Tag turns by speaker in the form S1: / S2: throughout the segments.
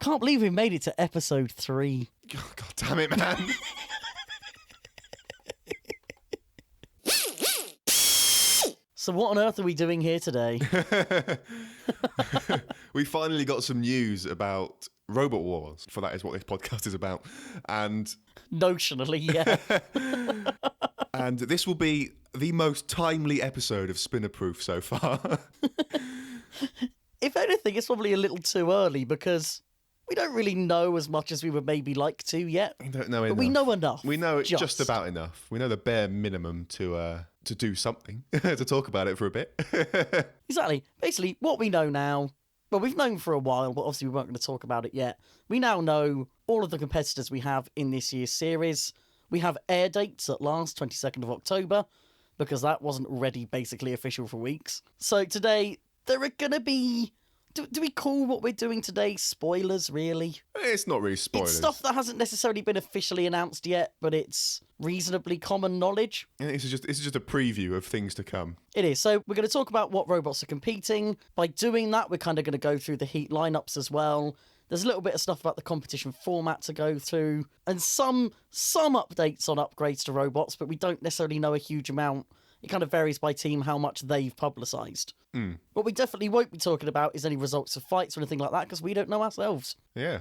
S1: Can't believe we made it to episode 3.
S2: Oh, God damn it, man.
S1: So what on earth are we doing here today?
S2: We finally got some news about Robot Wars, for that is what this podcast is about. And
S1: Notionally, yeah.
S2: and this will be the most timely episode of Spinnerproof so far.
S1: If anything, it's probably a little too early because we don't really know as much as we would maybe like to yet.
S2: We don't know
S1: But
S2: enough.
S1: we know enough.
S2: We know just about enough. We know the bare minimum to do something, to talk about it for a bit.
S1: Exactly. Basically, what we know now, well, we've known for a while, but obviously we weren't going to talk about it yet. We now know all of the competitors we have in this year's series. We have air dates at last, 22nd of October, because that wasn't already basically official for weeks. So today, there are going to be... Do we call what we're doing today spoilers, really?
S2: It's not really spoilers.
S1: It's stuff that hasn't necessarily been officially announced yet, but it's reasonably common knowledge.
S2: And this is just a preview of things to come.
S1: It is. So we're going to talk about what robots are competing. By doing that, we're kind of going to go through the heat lineups as well. There's a little bit of stuff about the competition format to go through, and some updates on upgrades to robots, but we don't necessarily know a huge amount. It kind of varies by team how much they've publicised. What we definitely won't be talking about is any results of fights or anything like that, because we don't know ourselves.
S2: Yeah.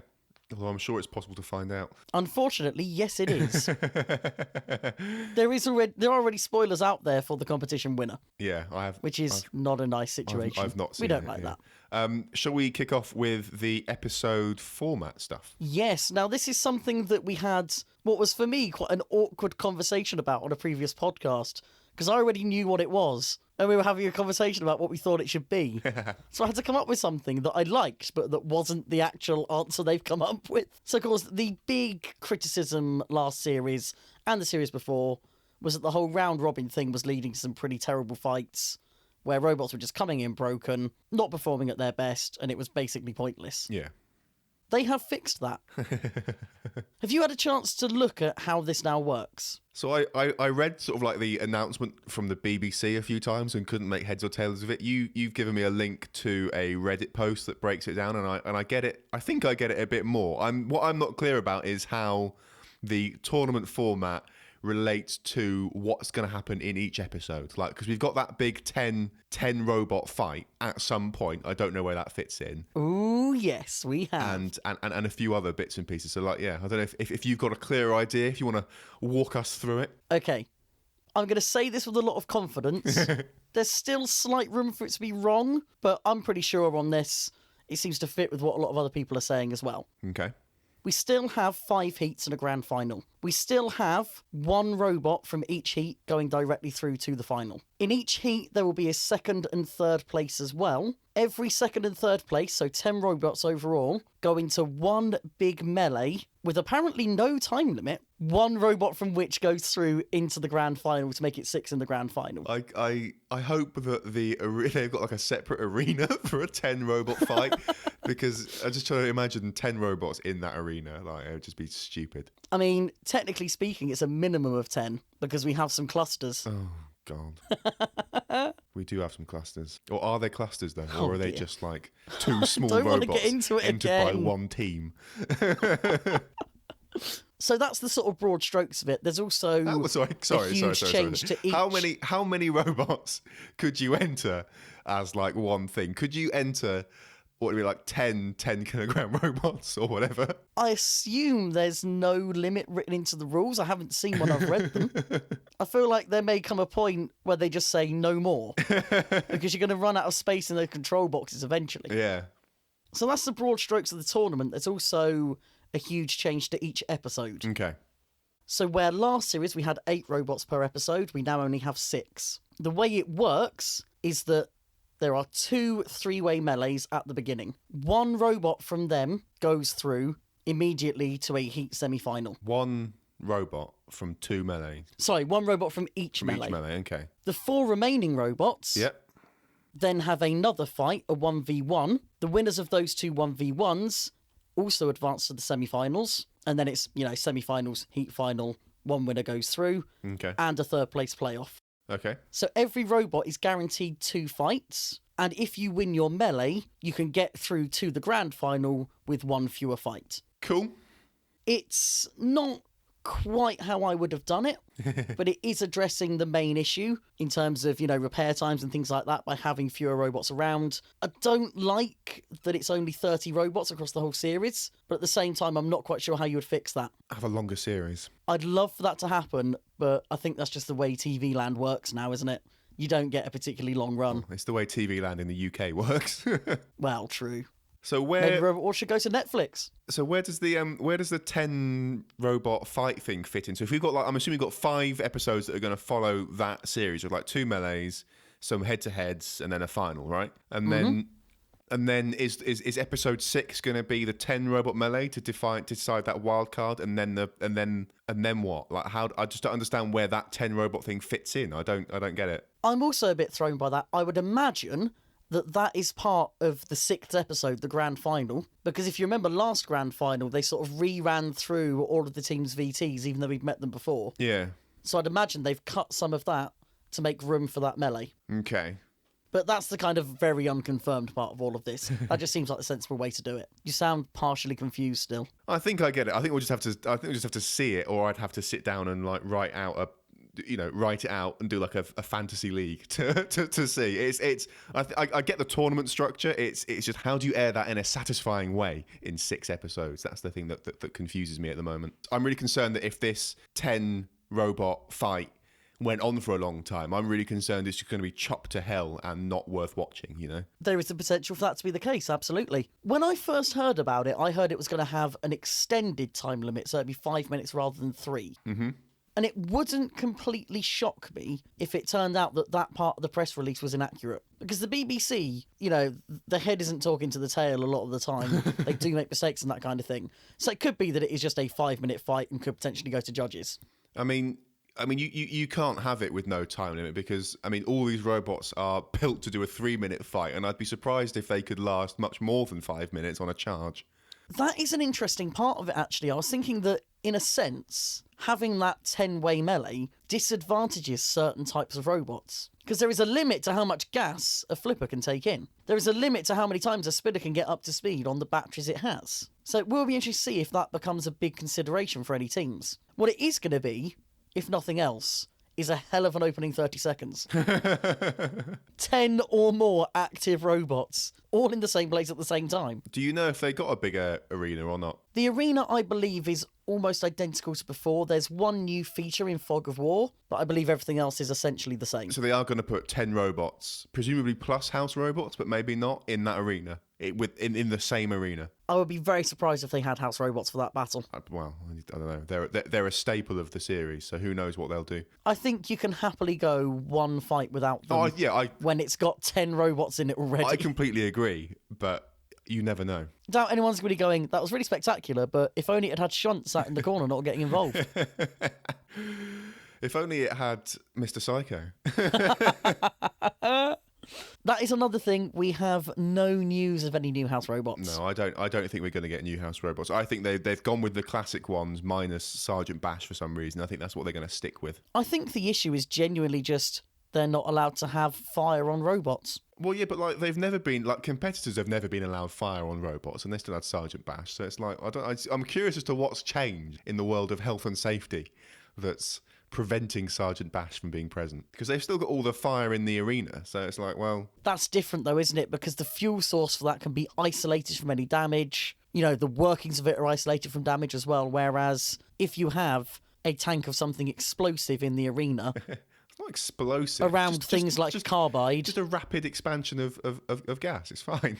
S2: Although I'm sure it's possible to find out.
S1: Unfortunately, yes, it is. There are already spoilers out there for the competition winner.
S2: Yeah, I have.
S1: Which is not a nice situation.
S2: I've not seen
S1: We don't
S2: it,
S1: like
S2: yeah.
S1: that.
S2: Shall we kick off with the episode format stuff?
S1: Yes. Now, this is something that we had, what was for me quite an awkward conversation about on a previous podcast, because I already knew what it was, and we were having a conversation about what we thought it should be. So I had to come up with something that I liked, but that wasn't the actual answer they've come up with. So, of course, the big criticism last series, and the series before, was that the whole round-robin thing was leading to some pretty terrible fights, where robots were just coming in broken, not performing at their best, and it was basically pointless.
S2: Yeah.
S1: They have fixed that. Have you had a chance to look at how this now works?
S2: So I read sort of like the announcement from the BBC a few times and couldn't make heads or tails of it. You've given me a link to a Reddit post that breaks it down, and I get it. I think I get it a bit more. What I'm not clear about is how the tournament format relates to what's going to happen in each episode. Like, because we've got that big 10 robot fight at some point. I don't know where that fits in.
S1: Ooh, yes, we have.
S2: And a few other bits and pieces. So, like, yeah, I don't know if you've got a clear idea, if you want to walk us through it.
S1: Okay. I'm going to say this with a lot of confidence. There's still slight room for it to be wrong, but I'm pretty sure on this, it seems to fit with what a lot of other people are saying as well.
S2: Okay.
S1: We still have 5 heats and a grand final. We still have 1 robot from each heat going directly through to the final. In each heat, there will be a second and third place as well. Every second and third place, so 10 robots overall, go into one big melee with apparently no time limit. 1 robot from which goes through into the grand final to make it 6 in the grand final.
S2: I hope that they've got like a separate arena for a 10 robot fight, because I'm just trying to imagine 10 robots in that arena. Like, it would just be stupid.
S1: I mean, technically speaking, it's a minimum of 10 because we have some clusters.
S2: Oh, God. We do have some clusters. Or are they clusters, though?
S1: Oh,
S2: or are they
S1: dear.
S2: just like 2 small
S1: Don't wanna
S2: robots
S1: get into it
S2: entered by
S1: again.
S2: 1 team?
S1: So that's the sort of broad strokes of it. The's also
S2: Sorry.
S1: a huge change to each.
S2: How many robots could you enter as like one thing? Could you enter what would be like 10 kilogram robots or whatever?
S1: I assume there's no limit written into the rules. I haven't seen one. I've read them. I feel like there may come a point where they just say no more because you're going to run out of space in the control boxes eventually.
S2: Yeah.
S1: So that's the broad strokes of the tournament. There's also a huge change to each episode.
S2: Okay.
S1: So where last series we had 8 robots per episode, we now only have 6. The way it works is that there are 2 3-way melees at the beginning. 1 robot from them goes through immediately to a heat semi-final.
S2: 1 robot from 2 melee.
S1: Sorry, 1 robot from each
S2: From
S1: melee.
S2: each melee, okay.
S1: The 4 remaining robots then have another fight, a 1v1. The winners of those 2 1v1s also advance to the semi-finals. And then it's, semi-finals, heat final, 1 winner goes through,
S2: Okay.
S1: and a third place playoff.
S2: Okay.
S1: So every robot is guaranteed 2 fights, And if you win your melee, you can get through to the grand final with one fewer fight.
S2: Cool.
S1: It's not quite how I would have done it, but it is addressing the main issue in terms of, repair times and things like that by having fewer robots around. I don't like that it's only 30 robots across the whole series, but at the same time, I'm not quite sure how you would fix that.
S2: Have a longer series.
S1: I'd love for that to happen, but I think that's just the way TV land works now, isn't it? You don't get a particularly long run.
S2: It's the way TV land in the UK works.
S1: Well, true.
S2: So
S1: Maybe Robot Wars should go to Netflix.
S2: So where does the 10 robot fight thing fit in? So if we've got I'm assuming we've got 5 episodes that are going to follow that series with like 2 melees, some head-to-heads, and then a final, right? And then is episode 6 going to be the 10 robot melee to decide that wild card, and then what? Like how? I just don't understand where that 10 robot thing fits in. I don't get it.
S1: I'm also a bit thrown by that. I would imagine that is part of the 6th episode, the grand final, because if you remember last grand final, they sort of re-ran through all of the team's VTs, even though we've met them before.
S2: Yeah.
S1: So I'd imagine they've cut some of that to make room for that melee.
S2: Okay.
S1: But that's the kind of very unconfirmed part of all of this. That just seems like the sensible way to do it. You sound partially confused still.
S2: I think I get it. I think we'll just have to see it, or I'd have to sit down and like write it out and do like a fantasy league to see. I get the tournament structure. It's just how do you air that in a satisfying way in 6 episodes? That's the thing that confuses me at the moment. I'm really concerned that if this 10 robot fight went on for a long time, I'm really concerned it's just going to be chopped to hell and not worth watching, There is the potential for that to be the case, absolutely. When I first heard about it, I heard it was going to have an extended time limit, so it'd be 5 minutes rather than 3. Mm-hmm. And it wouldn't completely shock me if it turned out that part of the press release was inaccurate. Because the BBC, the head isn't talking to the tail a lot of the time. They do make mistakes and that kind of thing. So it could be that it is just a 5-minute fight and could potentially go to judges. I mean, you can't have it with no time limit because, all these robots are built to do a 3-minute fight, and I'd be surprised if they could last much more than 5 minutes on a charge. That is an interesting part of it, actually. I was thinking that, in a sense, having that 10-way melee disadvantages certain types of robots. Because there is a limit to how much gas a flipper can take in. There is a limit to how many times a spinner can get up to speed on the batteries it has. So it will be interesting to see if that becomes a big consideration for any teams. What it is going to be, if nothing else, is a hell of an opening 30 seconds. 10 or more active robots, all in the same place at the same time. Do you know if they got a bigger arena or not? The arena, I believe, is almost identical to before. There's one new feature in Fog of War, but I believe everything else is essentially the same. So they are going to put 10 robots, presumably plus house robots, but maybe not, in that arena, in the same arena. I would be very surprised if they had house robots for that battle. Well, I don't know. They're a staple of the series, so who knows what they'll do. I think you can happily go one fight without them when it's got 10 robots in it already. I completely agree, but you never know. Doubt anyone's really going, that was really spectacular, but if only it had Shunt sat in the corner not getting involved. If only it had Mr. Psycho. That is another thing. We have no news of any new house robots. No, I don't think we're going to get new house robots. I think they've gone with the classic ones minus Sergeant Bash for some reason. I think that's what they're going to stick with. I think the issue is genuinely just they're not allowed to have fire on robots. Well, yeah, but they've never been competitors have never been allowed fire on robots, and they still had Sergeant Bash. So it's I'm curious as to what's changed in the world of health and safety that's preventing Sergeant Bash from being present, because they've still got all the fire in the arena. So it's that's different though, isn't it? Because the fuel source for that can be isolated from any damage. The workings of it are isolated from damage as well. Whereas if you have a tank of something explosive in the arena. It's not explosive. Around things like carbide. Just a rapid expansion of gas. It's fine.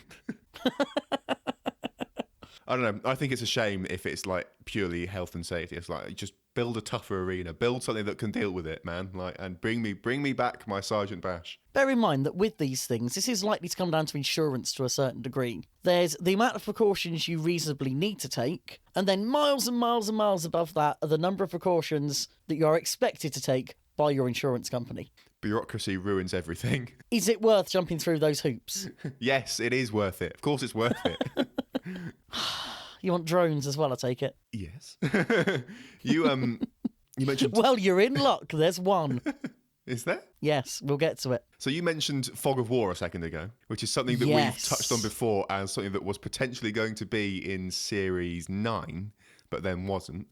S2: I don't know. I think it's a shame if it's purely health and safety. It's just build a tougher arena. Build something that can deal with it, man. And bring me back my Sergeant Bash. Bear in mind that with these things, this is likely to come down to insurance to a certain degree. There's the amount of precautions you reasonably need to take, and then miles and miles and miles above that are the number of precautions that you are expected to take by your insurance company. Bureaucracy ruins everything. Is it worth jumping through those hoops? Yes, it is worth it. Of course it's worth it. You want drones as well, I take it? Yes. You mentioned... Well, you're in luck. There's one. Is there?
S1: Yes, we'll get to it.
S2: So you mentioned Fog of War a second ago, which is something that we've touched on before as something that was potentially going to be in Series 9, but then wasn't.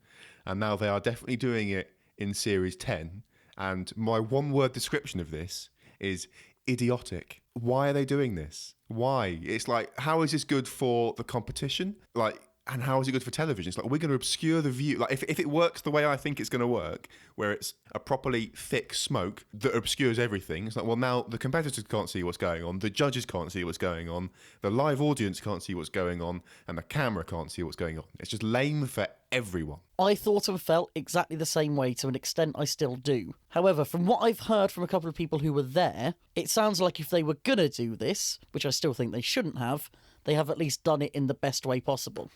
S2: And now they are definitely doing it in Series 10. And my one-word description of this is idiotic. Why are they doing this? Why? It's like, how is this good for the competition? Like, and how is it good for television? It's like, we're going to obscure the view. Like, if it works the way I think it's going to work, where it's a properly thick smoke that obscures everything, it's like, well, now the competitors can't see what's going on, the judges can't see what's going on, the live audience can't see what's going on, and the camera can't see what's going on. It's just lame for everyone.
S1: I thought and felt exactly the same way to an extent I still do. However, from what I've heard from a couple of people who were there, it sounds like if they were going to do this, which I still think they shouldn't have, they have at least done it in the best way possible.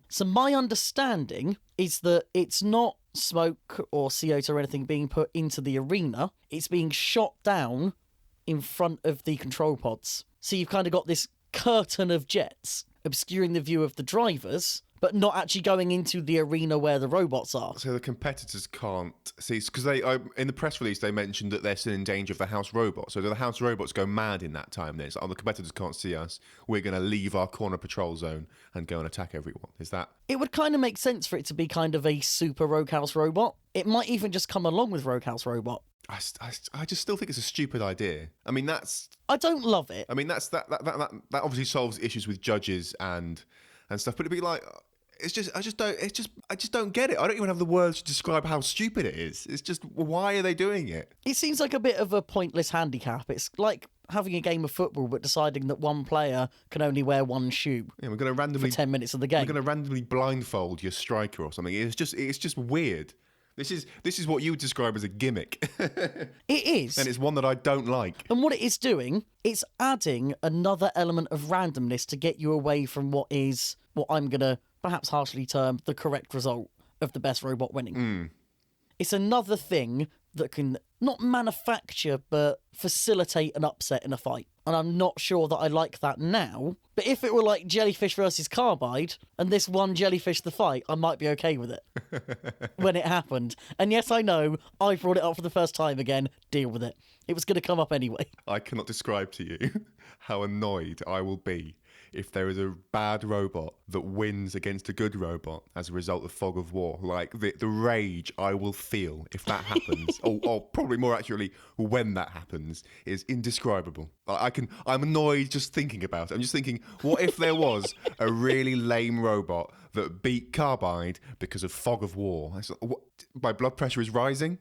S1: So my understanding is that it's not smoke or CO2 or anything being put into the arena. It's being shot down in front of the control pods. So you've kind of got this curtain of jets obscuring the view of the drivers, but not actually going into the arena where the robots are.
S2: So the competitors can't see, because in the press release they mentioned that they're still in danger of the house robot. So do the house robots go mad in that time? Then it's like, oh, the competitors can't see us. We're going to leave our corner patrol zone and go and attack everyone. Is that?
S1: It would kind of make sense for it to be kind of a super Rogue House robot. It might even just come along with Rogue House robot.
S2: I just still think it's a stupid idea. I mean,
S1: I don't love it.
S2: I mean, that obviously solves issues with judges and stuff. But it'd be like, I just don't get it. I don't even have the words to describe how stupid it is. It's just, why are they doing it?
S1: It seems like a bit of a pointless handicap. It's like having a game of football but deciding that one player can only wear one shoe.
S2: Yeah, we're going to randomly
S1: for 10 minutes of the game.
S2: We're going to randomly blindfold your striker or something. It's just weird. This is what you would describe as a gimmick.
S1: It is.
S2: And it's one that I don't like.
S1: And what it is doing, it's adding another element of randomness to get you away from what I'm going to perhaps harshly term the correct result of the best robot winning. It's another thing that can not manufacture but facilitate an upset in a fight. And I'm not sure that I like that now. But if it were like Jellyfish versus Carbide, and this won Jellyfish the fight, I might be okay with it when it happened. And yes, I know, I brought it up for the first time again. Deal with it. It was going to come up anyway.
S2: I cannot describe to you how annoyed I will be if there is a bad robot that wins against a good robot as a result of Fog of War. Like, the rage I will feel if that happens, or probably more accurately, when that happens, is indescribable. I'm annoyed just thinking about it. I'm just thinking, what if there was a really lame robot that beat Carbide because of Fog of War? My blood pressure is rising?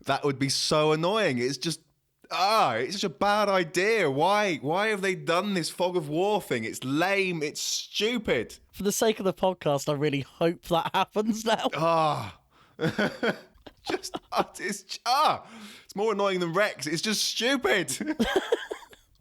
S2: That would be so annoying. It's just, it's such a bad idea. Why have they done this Fog of War thing? It's lame. It's stupid.
S1: For the sake of the podcast, I really hope that happens now.
S2: It's more annoying than Rex. It's just stupid.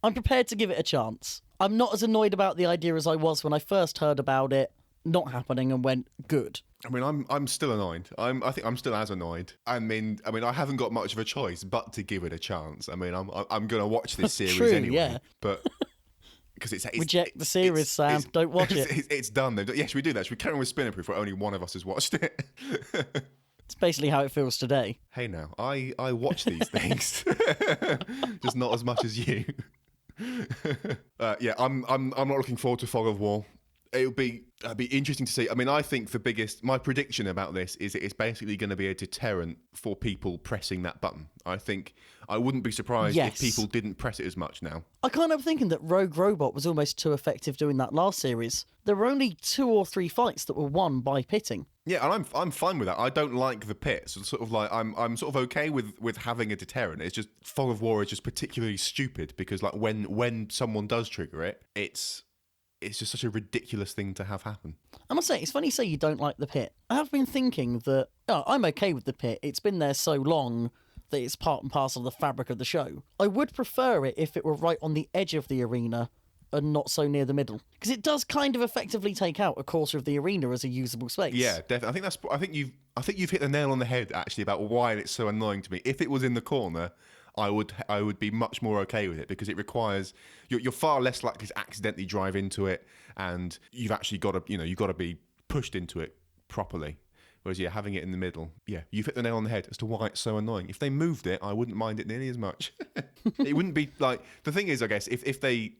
S1: I'm prepared to give it a chance. I'm not as annoyed about the idea as I was when I first heard about it not happening and went, good.
S2: I mean, I'm still annoyed. I think I'm still as annoyed. I mean, I haven't got much of a choice but to give it a chance. I mean, I'm going to watch this series
S1: True,
S2: anyway.
S1: Yeah.
S2: But because it's
S1: reject the series, Sam. Don't watch it.
S2: It's done. Yes, we do that. Should we carry on with Spinnerproof where only one of us has watched it?
S1: It's basically how it feels today.
S2: Hey, now I watch these things, just not as much as you. I'm not looking forward to Fog of War. It'd be interesting to see. I mean, I think my prediction about this is it's basically going to be a deterrent for people pressing that button. I think I wouldn't be surprised if people didn't press it as much now.
S1: I kind of thinking that Rogue Robot was almost too effective doing that last series. There were only 2 or 3 fights that were won by pitting.
S2: Yeah, and I'm fine with that. I don't like the pit. So sort of like I'm sort of okay with having a deterrent. It's just Fog of War is just particularly stupid because like when someone does trigger it, it's just such a ridiculous thing to have happen.
S1: I must say, it's funny you say you don't like the pit. I have been thinking that, I'm okay with the pit. It's been there so long that it's part and parcel of the fabric of the show. I would prefer it if it were right on the edge of the arena and not so near the middle. Because it does kind of effectively take out a quarter of the arena as a usable space.
S2: Yeah, definitely. I think you've hit the nail on the head, actually, about why it's so annoying to me. If it was in the corner, I would be much more okay with it because it requires you're far less likely to accidentally drive into it, and you've actually got to you've got to be pushed into it properly. Whereas, yeah, having it in the middle, yeah, you've hit the nail on the head as to why it's so annoying. If they moved it, I wouldn't mind it nearly as much. It wouldn't be like, the thing is, I guess, if they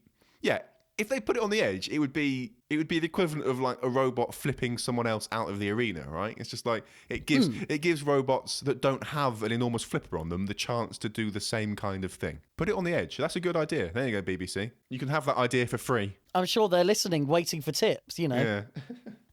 S2: put it on the edge, it would be the equivalent of like a robot flipping someone else out of the arena, right? It's just like it gives robots that don't have an enormous flipper on them the chance to do the same kind of thing. Put it on the edge. That's a good idea. There you go, BBC. You can have that idea for free.
S1: I'm sure they're listening, waiting for tips, you know.
S2: Yeah.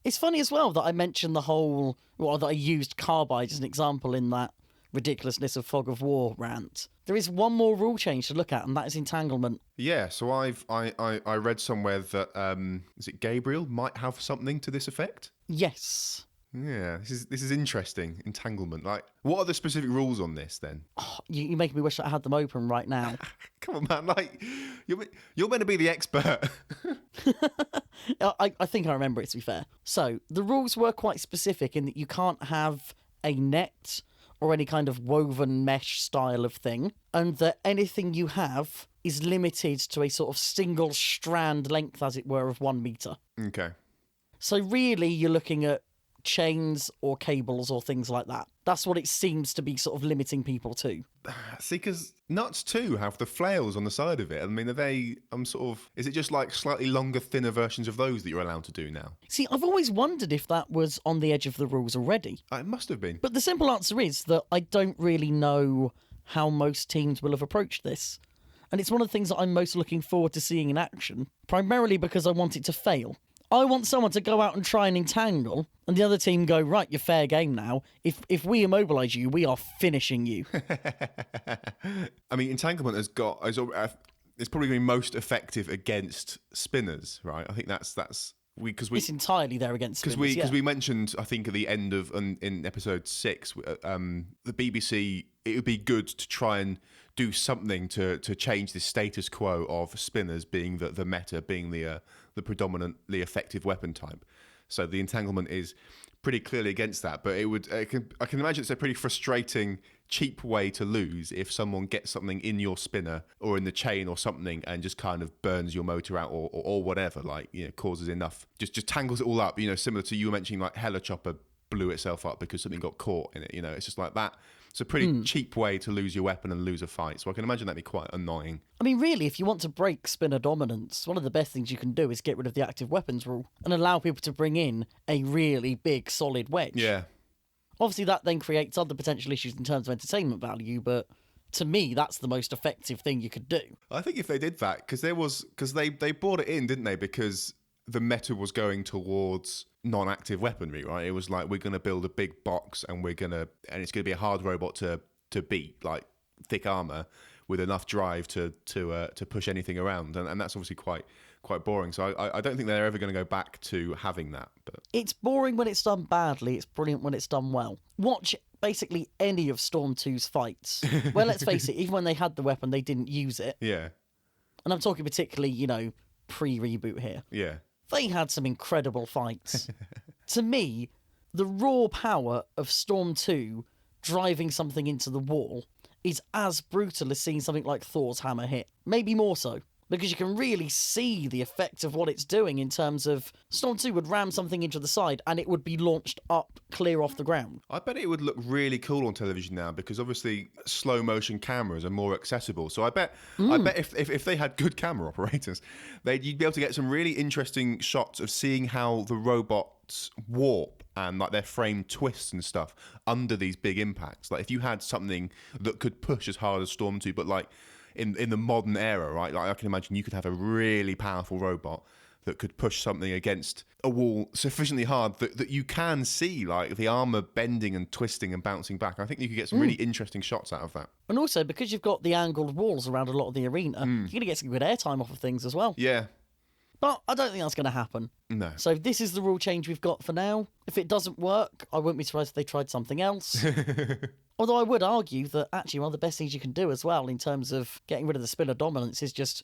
S1: It's funny as well that I mentioned that I used Carbide as an example in that ridiculousness of Fog of War rant. There is one more rule change to look at, and that is entanglement.
S2: Yeah, so I read somewhere that is it Gabriel might have something to this effect?
S1: Yes.
S2: Yeah, this is interesting. Entanglement. Like, what are the specific rules on this then?
S1: Oh, you make me wish that I had them open right now.
S2: Come on, man! Like, you're meant to be the expert.
S1: I think I remember it, to be fair. So the rules were quite specific in that you can't have a net or any kind of woven mesh style of thing, and that anything you have is limited to a sort of single strand length, as it were, of 1 meter.
S2: Okay.
S1: So really, you're looking at chains or cables or things like that. That's what it seems to be sort of limiting people to.
S2: See, because nuts too have the flails on the side of it. I mean, is it just like slightly longer, thinner versions of those that you're allowed to do now?
S1: See, I've always wondered if that was on the edge of the rules already.
S2: It must have been.
S1: But the simple answer is that I don't really know how most teams will have approached this. And it's one of the things that I'm most looking forward to seeing in action, primarily because I want it to fail. I want someone to go out and try and entangle, and the other team go, right, you're fair game now. If we immobilise you, we are finishing you.
S2: I mean, entanglement it's probably going to be most effective against spinners, right? I think that's it's
S1: entirely there against spinners,
S2: because we mentioned, I think at the end of in episode 6, the BBC, it would be good to try and do something to change the status quo of spinners being the meta, being the predominantly effective weapon type. So the entanglement is pretty clearly against that. But I can imagine it's a pretty frustrating, cheap way to lose if someone gets something in your spinner or in the chain or something and just kind of burns your motor out or whatever, like, you know, causes enough, just tangles it all up. You know, similar to you were mentioning, like Helichopper blew itself up because something got caught in it. You know, it's just like that. It's a pretty cheap way to lose your weapon and lose a fight. So I can imagine that'd be quite annoying. I
S1: mean, really, if you want to break spinner dominance, one of the best things you can do is get rid of the active weapons rule and allow people to bring in a really big, solid wedge.
S2: Yeah.
S1: Obviously, that then creates other potential issues in terms of entertainment value, but to me, that's the most effective thing you could do.
S2: I think if they did that, because they brought it in, didn't they? Because the meta was going towards non-active weaponry, right? It was like, we're going to build a big box and it's going to be a hard robot to beat, like thick armor with enough drive to push anything around, and that's obviously quite boring. So I don't think they're ever going to go back to having that. But
S1: it's boring when it's done badly. It's brilliant when it's done well. Watch basically any of Storm 2's fights. Well, let's face it, even when they had the weapon, they didn't use it.
S2: Yeah.
S1: And I'm talking particularly, you know, pre-reboot here.
S2: Yeah.
S1: They had some incredible fights. To me, the raw power of Storm 2 driving something into the wall is as brutal as seeing something like Thor's hammer hit. Maybe more so. Because you can really see the effect of what it's doing in terms of Storm 2 would ram something into the side and it would be launched up clear off the ground.
S2: I bet it would look really cool on television now because obviously slow motion cameras are more accessible. So I bet if they had good camera operators, you'd be able to get some really interesting shots of seeing how the robots warp and like their frame twists and stuff under these big impacts. Like if you had something that could push as hard as Storm 2, but like in the modern era, right? Like I can imagine you could have a really powerful robot that could push something against a wall sufficiently hard that you can see like the armor bending and twisting and bouncing back. I think you could get some really interesting shots out of that.
S1: And also, because you've got the angled walls around a lot of the arena, you're going to get some good airtime off of things as well.
S2: Yeah.
S1: But I don't think that's going to happen.
S2: No.
S1: So this is the rule change we've got for now. If it doesn't work, I wouldn't be surprised if they tried something else. Although I would argue that actually one of the best things you can do as well in terms of getting rid of the spinner dominance is just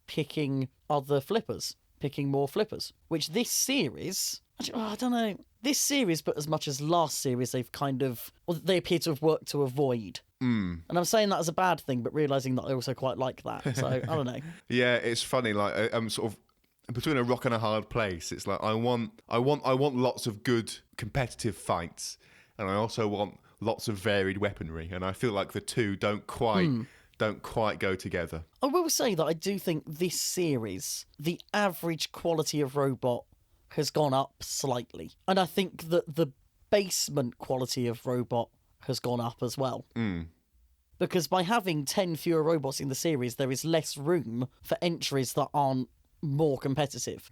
S1: picking other flippers, picking more flippers. Which this series, I don't know, this series, but as much as last series, they appear to have worked to avoid. And I'm saying that as a bad thing, but realising that I also quite like that. So I don't know.
S2: Yeah, it's funny. Like I'm sort of between a rock and a hard place. It's like I want lots of good competitive fights. and I also want lots of varied weaponry, and I feel like the two don't quite go together.
S1: I will say that I do think this series, the average quality of robot has gone up slightly. And I think that the basement quality of robot has gone up as well. Because by having 10 fewer robots in the series, there is less room for entries that aren't more competitive.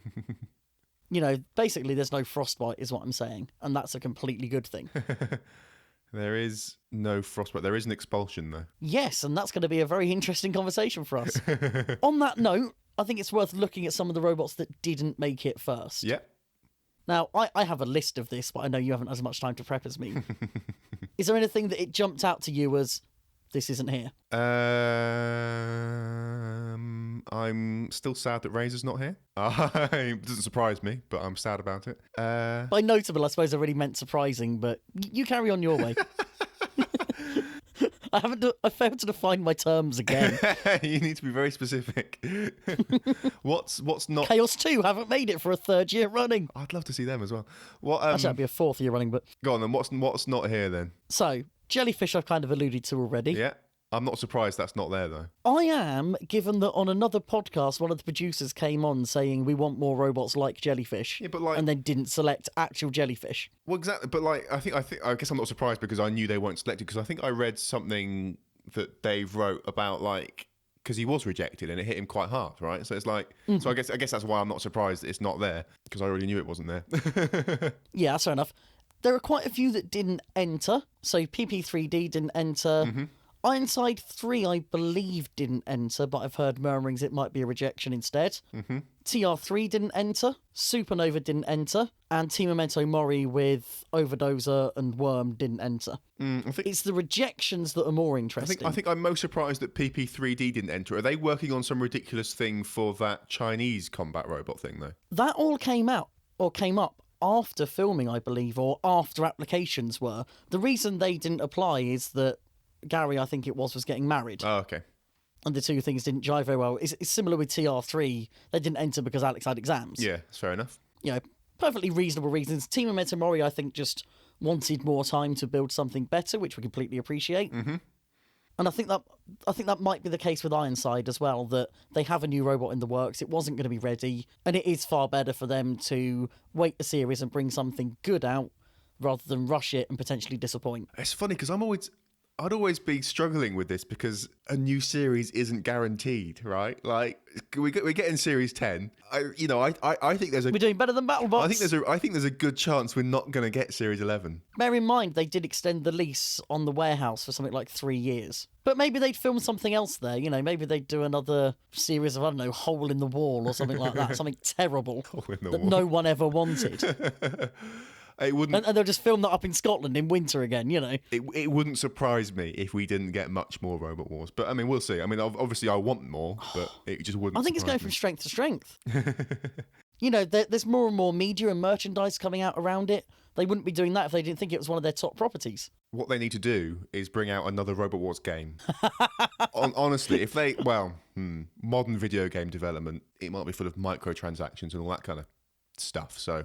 S1: Basically there's no frostbite is what I'm saying. And that's a completely good thing.
S2: There is no frostbite. There is an expulsion, though.
S1: Yes, and that's going to be a very interesting conversation for us. On that note, I think it's worth looking at some of the robots that didn't make it first.
S2: Yep.
S1: Now, I have a list of this, but I know you haven't as much time to prep as me. Is there anything that it jumped out to you as, this isn't here?
S2: I'm still sad that Razor's not here. It doesn't surprise me, but I'm sad about it.
S1: By notable, I suppose I really meant surprising, but you carry on your way. I failed to define my terms again.
S2: You need to be very specific. What's not...
S1: Chaos 2 haven't made it for a third year running.
S2: I'd love to see them as well. What?
S1: Actually, that'd be a fourth year running, but...
S2: Go on then, what's not here then?
S1: So, Jellyfish I've kind of alluded to already.
S2: Yeah. I'm not surprised that's not there, though.
S1: I am, given that on another podcast, one of the producers came on saying we want more robots like Jellyfish,
S2: Yeah, but like...
S1: and then didn't select actual Jellyfish.
S2: Well, exactly. But like, I guess I'm not surprised because I knew they weren't selected. Because I think I read something that Dave wrote about like because he was rejected and it hit him quite hard, right? So it's like, so I guess that's why I'm not surprised that it's not there because I already knew it wasn't there.
S1: Yeah, that's fair enough. There are quite a few that didn't enter. So PP3D didn't enter. Ironside 3, I believe, didn't enter, but I've heard murmurings it might be a rejection instead. TR3 didn't enter. Supernova didn't enter. And Team Memento Mori with Overdoser and Worm didn't enter. It's the rejections that are more interesting.
S2: I think I'm most surprised that PP3D didn't enter. Are they working on some ridiculous thing for that Chinese combat robot thing, though?
S1: That all came up after filming, I believe, or after applications were. The reason they didn't apply is that Gary, I think it was getting married.
S2: Oh, okay.
S1: And the two things didn't jive very well. It's similar with TR3. They didn't enter because Alex had exams.
S2: Yeah, that's fair enough.
S1: Perfectly reasonable reasons. Team Memento Mori, I think, just wanted more time to build something better, which we completely appreciate. And I think that might be the case with Ironside as well, that they have a new robot in the works. It wasn't going to be ready, and it is far better for them to wait a series and bring something good out rather than rush it and potentially disappoint.
S2: It's funny because I'd always be struggling with this because a new series isn't guaranteed, right? Like we're getting series 10. I think there's
S1: We're doing better than BattleBots.
S2: I think there's a good chance we're not going to get series 11.
S1: Bear in mind they did extend the lease on the warehouse for something like 3 years. But maybe they'd film something else there. Maybe they'd do another series of, I don't know, Hole in the Wall or something like that. Something terrible that no one ever wanted.
S2: It wouldn't,
S1: and they'll just film that up in Scotland in winter again,
S2: It wouldn't surprise me if we didn't get much more Robot Wars. But, I mean, we'll see. I mean, obviously I want more, but it just wouldn't
S1: I think it's going from strength to strength. There's more and more media and merchandise coming out around it. They wouldn't be doing that if they didn't think it was one of their top properties.
S2: What they need to do is bring out another Robot Wars game. Honestly, if they... modern video game development, it might be full of microtransactions and all that kind of stuff, so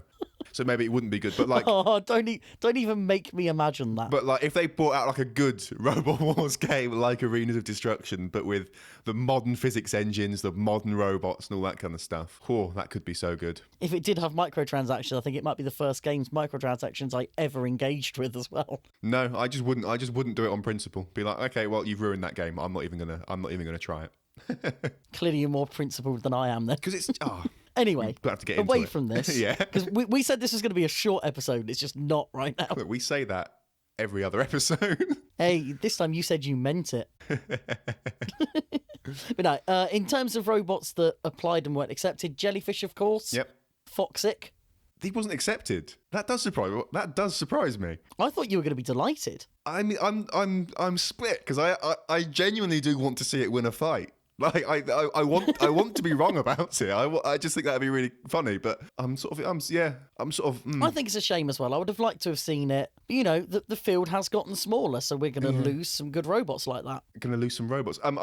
S2: maybe it wouldn't be good, but like
S1: don't even make me imagine that.
S2: But like if they brought out like a good Robot Wars game like Arenas of Destruction but with the modern physics engines, the modern robots and all that kind of stuff, that could be so good. If
S1: it did have microtransactions, I think it might be the first game's microtransactions I ever engaged with as well.
S2: No, I just wouldn't do it on principle. Be like, okay, well, you've ruined that game, I'm not even gonna try it.
S1: Clearly you're more principled than I am then,
S2: because it's
S1: anyway,
S2: have to get
S1: away
S2: into it.
S1: from this.
S2: Yeah,
S1: because we said this was going to be a short episode. It's just not right now.
S2: Look, we say that every other episode.
S1: Hey, this time you said you meant it. But no, in terms of robots that applied and weren't accepted, Jellyfish, of course.
S2: Yep.
S1: Foxic.
S2: He wasn't accepted. That does surprise me.
S1: I thought you were going to be delighted.
S2: I mean, I'm split because I genuinely do want to see it win a fight. Like I want to be wrong about it. I just think that'd be really funny. But I
S1: think it's a shame as well. I would have liked to have seen it. But, the field has gotten smaller, so we're going to lose some good robots like that.
S2: Going to lose some robots. I'm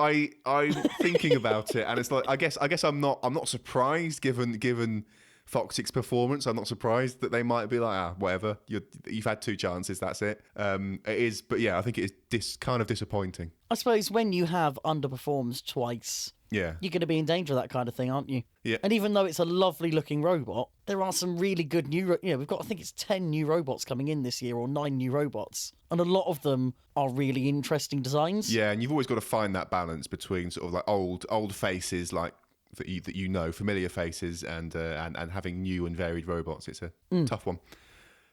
S2: thinking about it, and it's like I guess I'm not surprised given Foxy's performance. I'm not surprised that they might be like, whatever. You've had 2 chances. That's it. It is, but yeah, I think it is kind of disappointing.
S1: I suppose when you have underperformed twice,
S2: Yeah.
S1: you're going to be in danger of that kind of thing, aren't you?
S2: Yeah.
S1: And even though it's a lovely looking robot, there are some really good new... we've got, I think it's 10 new robots coming in this year, or 9 new robots. And a lot of them are really interesting designs.
S2: Yeah, and you've always got to find that balance between sort of like old faces, like that you know, familiar faces, and having new and varied robots. It's a tough one.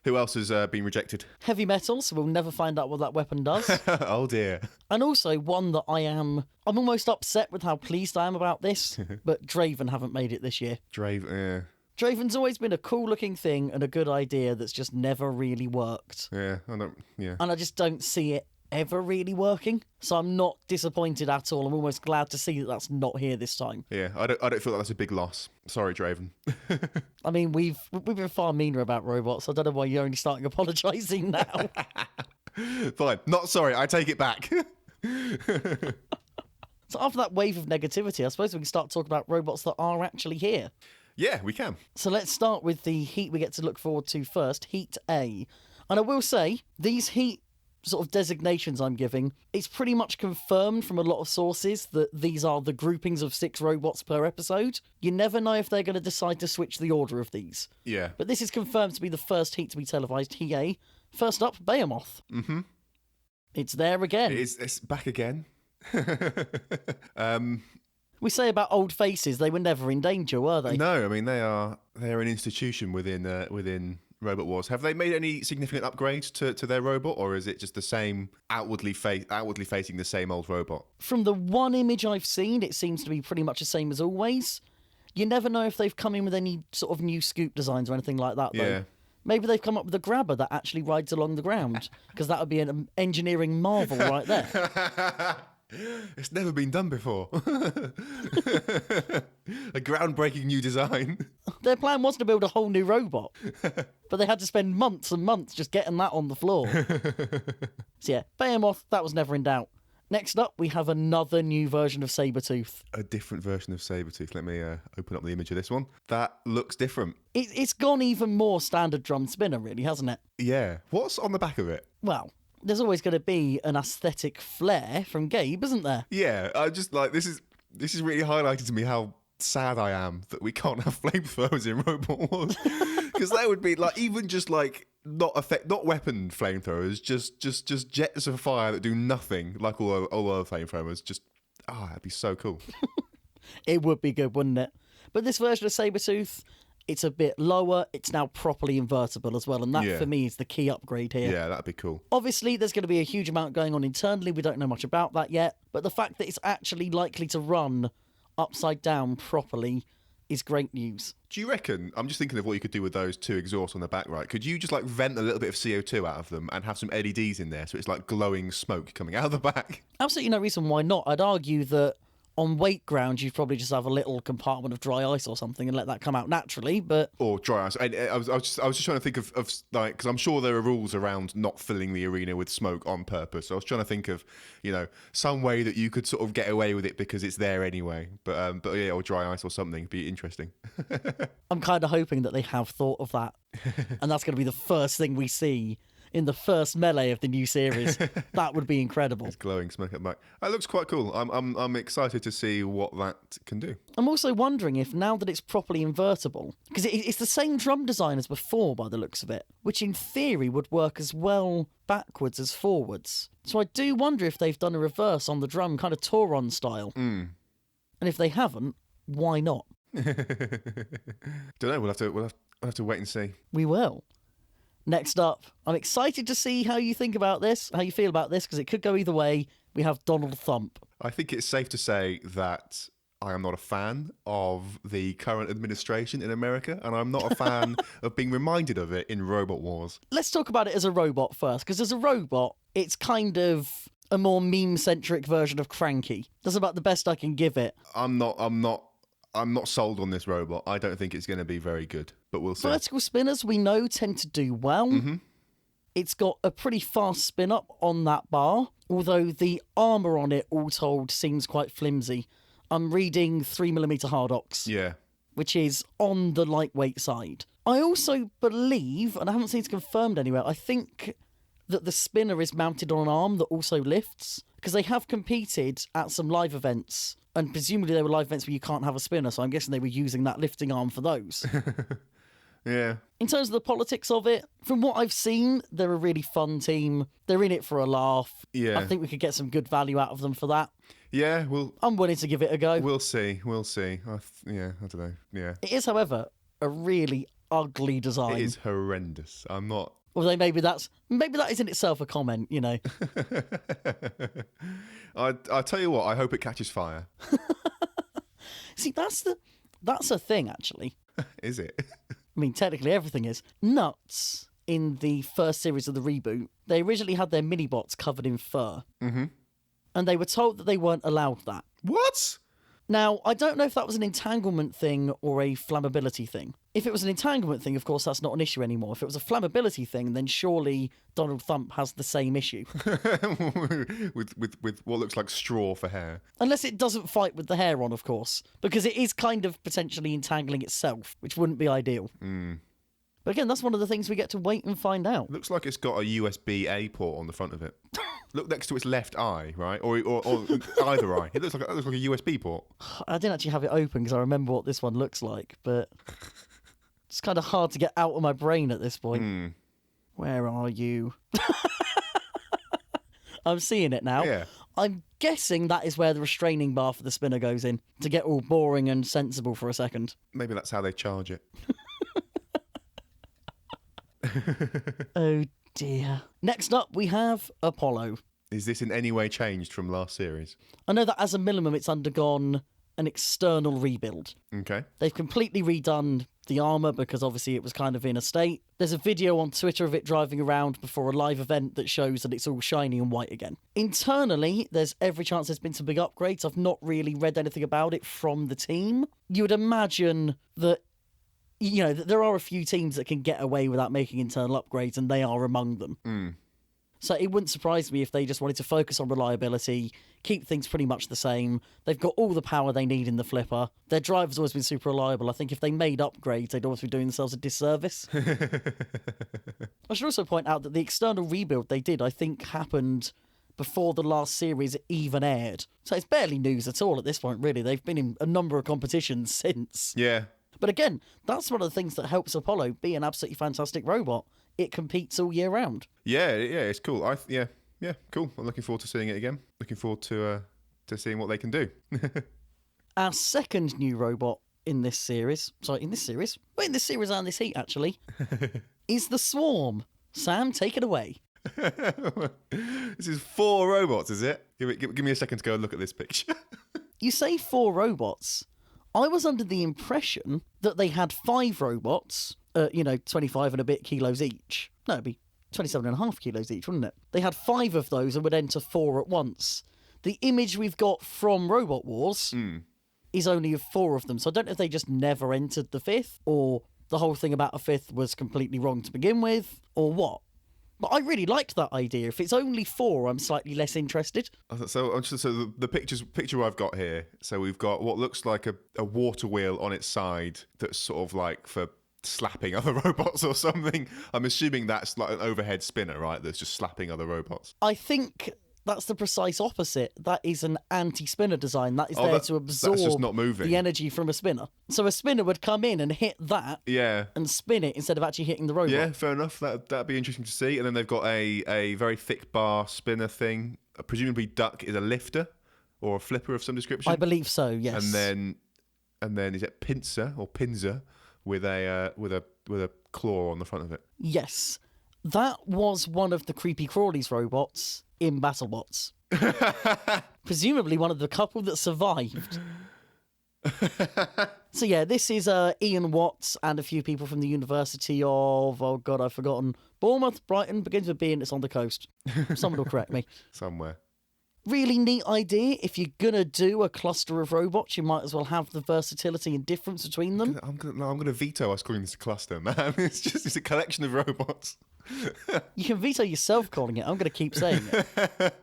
S2: Who else has been rejected?
S1: Heavy metal, so we'll never find out what that weapon does.
S2: Oh dear.
S1: And also one that I'm almost upset with how pleased I am about this, but Draven haven't made it this year. Draven's always been a cool looking thing and a good idea that's just never really worked.
S2: Yeah,
S1: And I just don't see it ever really working. So I'm not disappointed at all. I'm almost glad to see that that's not here this time.
S2: Yeah, I don't feel like that's a big loss. Sorry, Draven.
S1: I mean, we've been far meaner about robots. I don't know why you're only starting apologising now.
S2: Fine. Not sorry. I take it back.
S1: So after that wave of negativity, I suppose we can start talking about robots that are actually here.
S2: Yeah, we can.
S1: So let's start with the heat we get to look forward to first, Heat A. And I will say, these heat sort of designations I'm giving, it's pretty much confirmed from a lot of sources that these are the groupings of 6 robots per episode. You never know if they're going to decide to switch the order of these.
S2: Yeah.
S1: But this is confirmed to be the first heat to be televised, Heat A. First up, Behemoth.
S2: Mm-hmm.
S1: It's there again.
S2: It's back again.
S1: We say about old faces, they were never in danger, were they?
S2: No, I mean they're an institution within Robot Wars. Have they made any significant upgrades to their robot, or is it just the same outwardly facing the same old robot?
S1: From the one image I've seen, it seems to be pretty much the same as always. You never know if they've come in with any sort of new scoop designs or anything like that, though.
S2: Yeah.
S1: Maybe they've come up with a grabber that actually rides along the ground, because that would be an engineering marvel right there.
S2: It's never been done before. A groundbreaking new design.
S1: Their plan was to build a whole new robot, but they had to spend months and months just getting that on the floor. So yeah, Behemoth, that was never in doubt. Next up, we have another new version of Sabretooth.
S2: A different version of Sabretooth. Let me open up the image of this one. That looks different.
S1: It's gone even more standard drum spinner, really, hasn't it?
S2: Yeah. What's on the back of it?
S1: Well, there's always going to be an aesthetic flair from Gabe, isn't there?
S2: Yeah, I just like this is really highlighted to me how sad I am that we can't have flamethrowers in Robot Wars, because that would be like even just like not weapon flamethrowers, just jets of fire that do nothing like all other flamethrowers. Just that'd be so cool.
S1: It would be good, wouldn't it? But this version of Sabretooth, it's a bit lower. It's now properly invertible as well. And that, for me, is the key upgrade here.
S2: Yeah, that'd be cool.
S1: Obviously, there's going to be a huge amount going on internally. We don't know much about that yet. But the fact that it's actually likely to run upside down properly is great news.
S2: Do you reckon, I'm just thinking of what you could do with those 2 exhausts on the back, right? Could you just like vent a little bit of CO2 out of them and have some LEDs in there so it's like glowing smoke coming out of the back?
S1: Absolutely no reason why not. I'd argue that on weight ground, you'd probably just have a little compartment of dry ice or something and let that come out naturally, but...
S2: Or dry ice. I was just trying to think of like, because I'm sure there are rules around not filling the arena with smoke on purpose. So I was trying to think of, some way that you could sort of get away with it because it's there anyway. But yeah, or dry ice or something. Be interesting.
S1: I'm kind of hoping that they have thought of that. And that's going to be the first thing we see in the first melee of the new series. That would be incredible.
S2: It's glowing smoke at the back. That looks quite cool. I'm excited to see what that can do.
S1: I'm also wondering if now that it's properly invertible, because it's the same drum design as before by the looks of it, which in theory would work as well backwards as forwards. So I do wonder if they've done a reverse on the drum, kind of Tauron style. And if they haven't, why not?
S2: Don't know. We'll have to wait and see.
S1: We will. Next up, I'm excited to see how you feel about this, because it could go either way. We have Donald Thump.
S2: I think it's safe to say that I am not a fan of the current administration in America, and I'm not a fan of being reminded of it in Robot Wars.
S1: Let's talk about it as a robot first, because as a robot, it's kind of a more meme-centric version of Cranky. That's about the best I can give it.
S2: I'm not sold on this robot. I don't think it's going to be very good, but we'll see.
S1: Vertical spinners, we know, tend to do well.
S2: Mm-hmm.
S1: It's got a pretty fast spin-up on that bar, although the armour on it, all told, seems quite flimsy. I'm reading 3mm Hardox.
S2: Yeah.
S1: which is on the lightweight side. I also believe, and I haven't seen it confirmed anywhere, I think that the spinner is mounted on an arm that also lifts, because they have competed at some live events, and presumably they were live events where you can't have a spinner, so I'm guessing they were using that lifting arm for those.
S2: Yeah.
S1: In terms of the politics of it, from what I've seen, they're a really fun team. They're in it for a laugh.
S2: Yeah.
S1: I think we could get some good value out of them for that.
S2: Yeah,
S1: I'm willing to give it a go.
S2: we'll see. We'll see. I don't know. Yeah.
S1: It is, however, a really ugly design.
S2: It is horrendous. I'm not...
S1: Although maybe that is in itself a comment, you know.
S2: I tell you what, I hope it catches fire.
S1: See, that's a thing, actually.
S2: Is it?
S1: I mean, technically everything is. Nuts, in the first series of the reboot, they originally had their mini-bots covered in fur.
S2: Mm-hmm.
S1: And they were told that they weren't allowed that.
S2: What?
S1: Now, I don't know if that was an entanglement thing or a flammability thing. If it was an entanglement thing, of course, that's not an issue anymore. If it was a flammability thing, then surely Donald Thump has the same issue.
S2: with what looks like straw for hair.
S1: Unless it doesn't fight with the hair on, of course. Because it is kind of potentially entangling itself, which wouldn't be ideal.
S2: Mm.
S1: But again, that's one of the things we get to wait and find out.
S2: Looks like it's got a USB-A port on the front of it. Look next to its left eye, right? Or either eye. It looks like a USB port.
S1: I didn't actually have it open because I remember what this one looks like, but it's kind of hard to get out of my brain at this point.
S2: Mm.
S1: Where are you? I'm seeing it now.
S2: Yeah.
S1: I'm guessing that is where the restraining bar for the spinner goes in, to get all boring and sensible for a second.
S2: Maybe that's how they charge it.
S1: Oh dear. Next up, we have Apollo.
S2: Is this in any way changed from last series?
S1: I know that as a minimum, it's undergone an external rebuild.
S2: Okay.
S1: They've completely redone the armour because obviously it was kind of in a state. There's a video on Twitter of it driving around before a live event that shows that it's all shiny and white again. Internally, there's every chance there's been some big upgrades. I've not really read anything about it from the team. You would imagine that, you know, that there are a few teams that can get away without making internal upgrades, and they are among them.
S2: Mm.
S1: So it wouldn't surprise me if they just wanted to focus on reliability, keep things pretty much the same. They've got all the power they need in the flipper. Their driver's always been super reliable. I think if they made upgrades, they'd always be doing themselves a disservice. I should also point out that the external rebuild they did, I think, happened before the last series even aired. So it's barely news at all at this point, really. They've been in a number of competitions since.
S2: Yeah.
S1: But again, that's one of the things that helps Apollo be an absolutely fantastic robot. It competes all year round.
S2: Yeah, it's cool. Yeah, cool. I'm looking forward to seeing it again. Looking forward to seeing what they can do.
S1: Our second new robot in this series and this heat, actually, is the Swarm. Sam, take it away.
S2: This is 4 robots, is it? Give me a second to go and look at this picture.
S1: You say 4 robots. I was under the impression that they had 5 robots, 25 and a bit kilos each. No, it'd be 27.5 kilos each, wouldn't it? They had 5 of those and would enter 4 at once. The image we've got from Robot Wars is only of 4 of them, so I don't know if they just never entered the 5th, or the whole thing about a 5th was completely wrong to begin with, or what. But I really liked that idea. If it's only 4, I'm slightly less interested.
S2: So the picture I've got here. So we've got what looks like a water wheel on its side that's sort of like for slapping other robots or something. I'm assuming that's like an overhead spinner, right? That's just slapping other robots.
S1: I think that's the precise opposite. That is an anti-spinner design. That is there to absorb
S2: that's just not moving.
S1: The energy from a spinner. So a spinner would come in and hit that and spin it instead of actually hitting the robot.
S2: Yeah, fair enough. That'd be interesting to see. And then they've got a very thick bar spinner thing. Presumably Duck is a lifter or a flipper of some description.
S1: I believe so, yes.
S2: And then is it Pincer with a claw on the front of it?
S1: Yes. That was one of the Creepy Crawlies robots in BattleBots. Presumably one of the couple that survived. So yeah, this is Ian Watts and a few people from the University of, oh God, I've forgotten, Bournemouth, Brighton, begins with B and it's on the coast. Someone will correct me.
S2: Somewhere.
S1: Really neat idea. If you're going to do a cluster of robots, you might as well have the versatility and difference between them.
S2: I'm gonna veto us calling this a cluster, man. It's a collection of robots.
S1: You can veto yourself calling it. I'm going to keep saying it.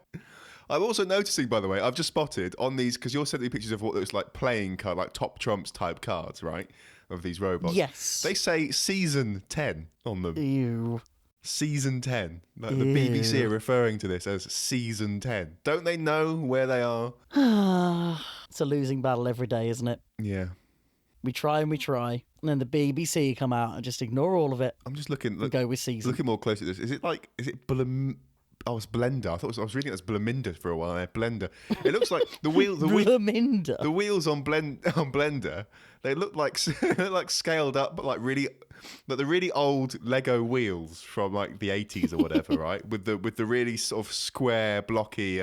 S2: I'm also noticing, by the way, I've just spotted on these, because you're sending me pictures of what looks like playing card, like top trumps type cards, right? Of these robots.
S1: Yes.
S2: They say season 10 on them.
S1: Ew.
S2: Season 10. Like the BBC are referring to this as season 10. Don't they know where they are?
S1: It's a losing battle every day, isn't it?
S2: Yeah.
S1: We try and we try. And then the BBC come out and just ignore all of it.
S2: I'm just looking.
S1: And go with season.
S2: Looking more closely at this. Is it Oh, it's Blender. I was reading it as Blaminda for a while. Blender. It looks like the
S1: Blaminda.
S2: The wheels on Blender. They look like scaled up, but like the really old Lego wheels from like the 80s or whatever, right? With the really sort of square, blocky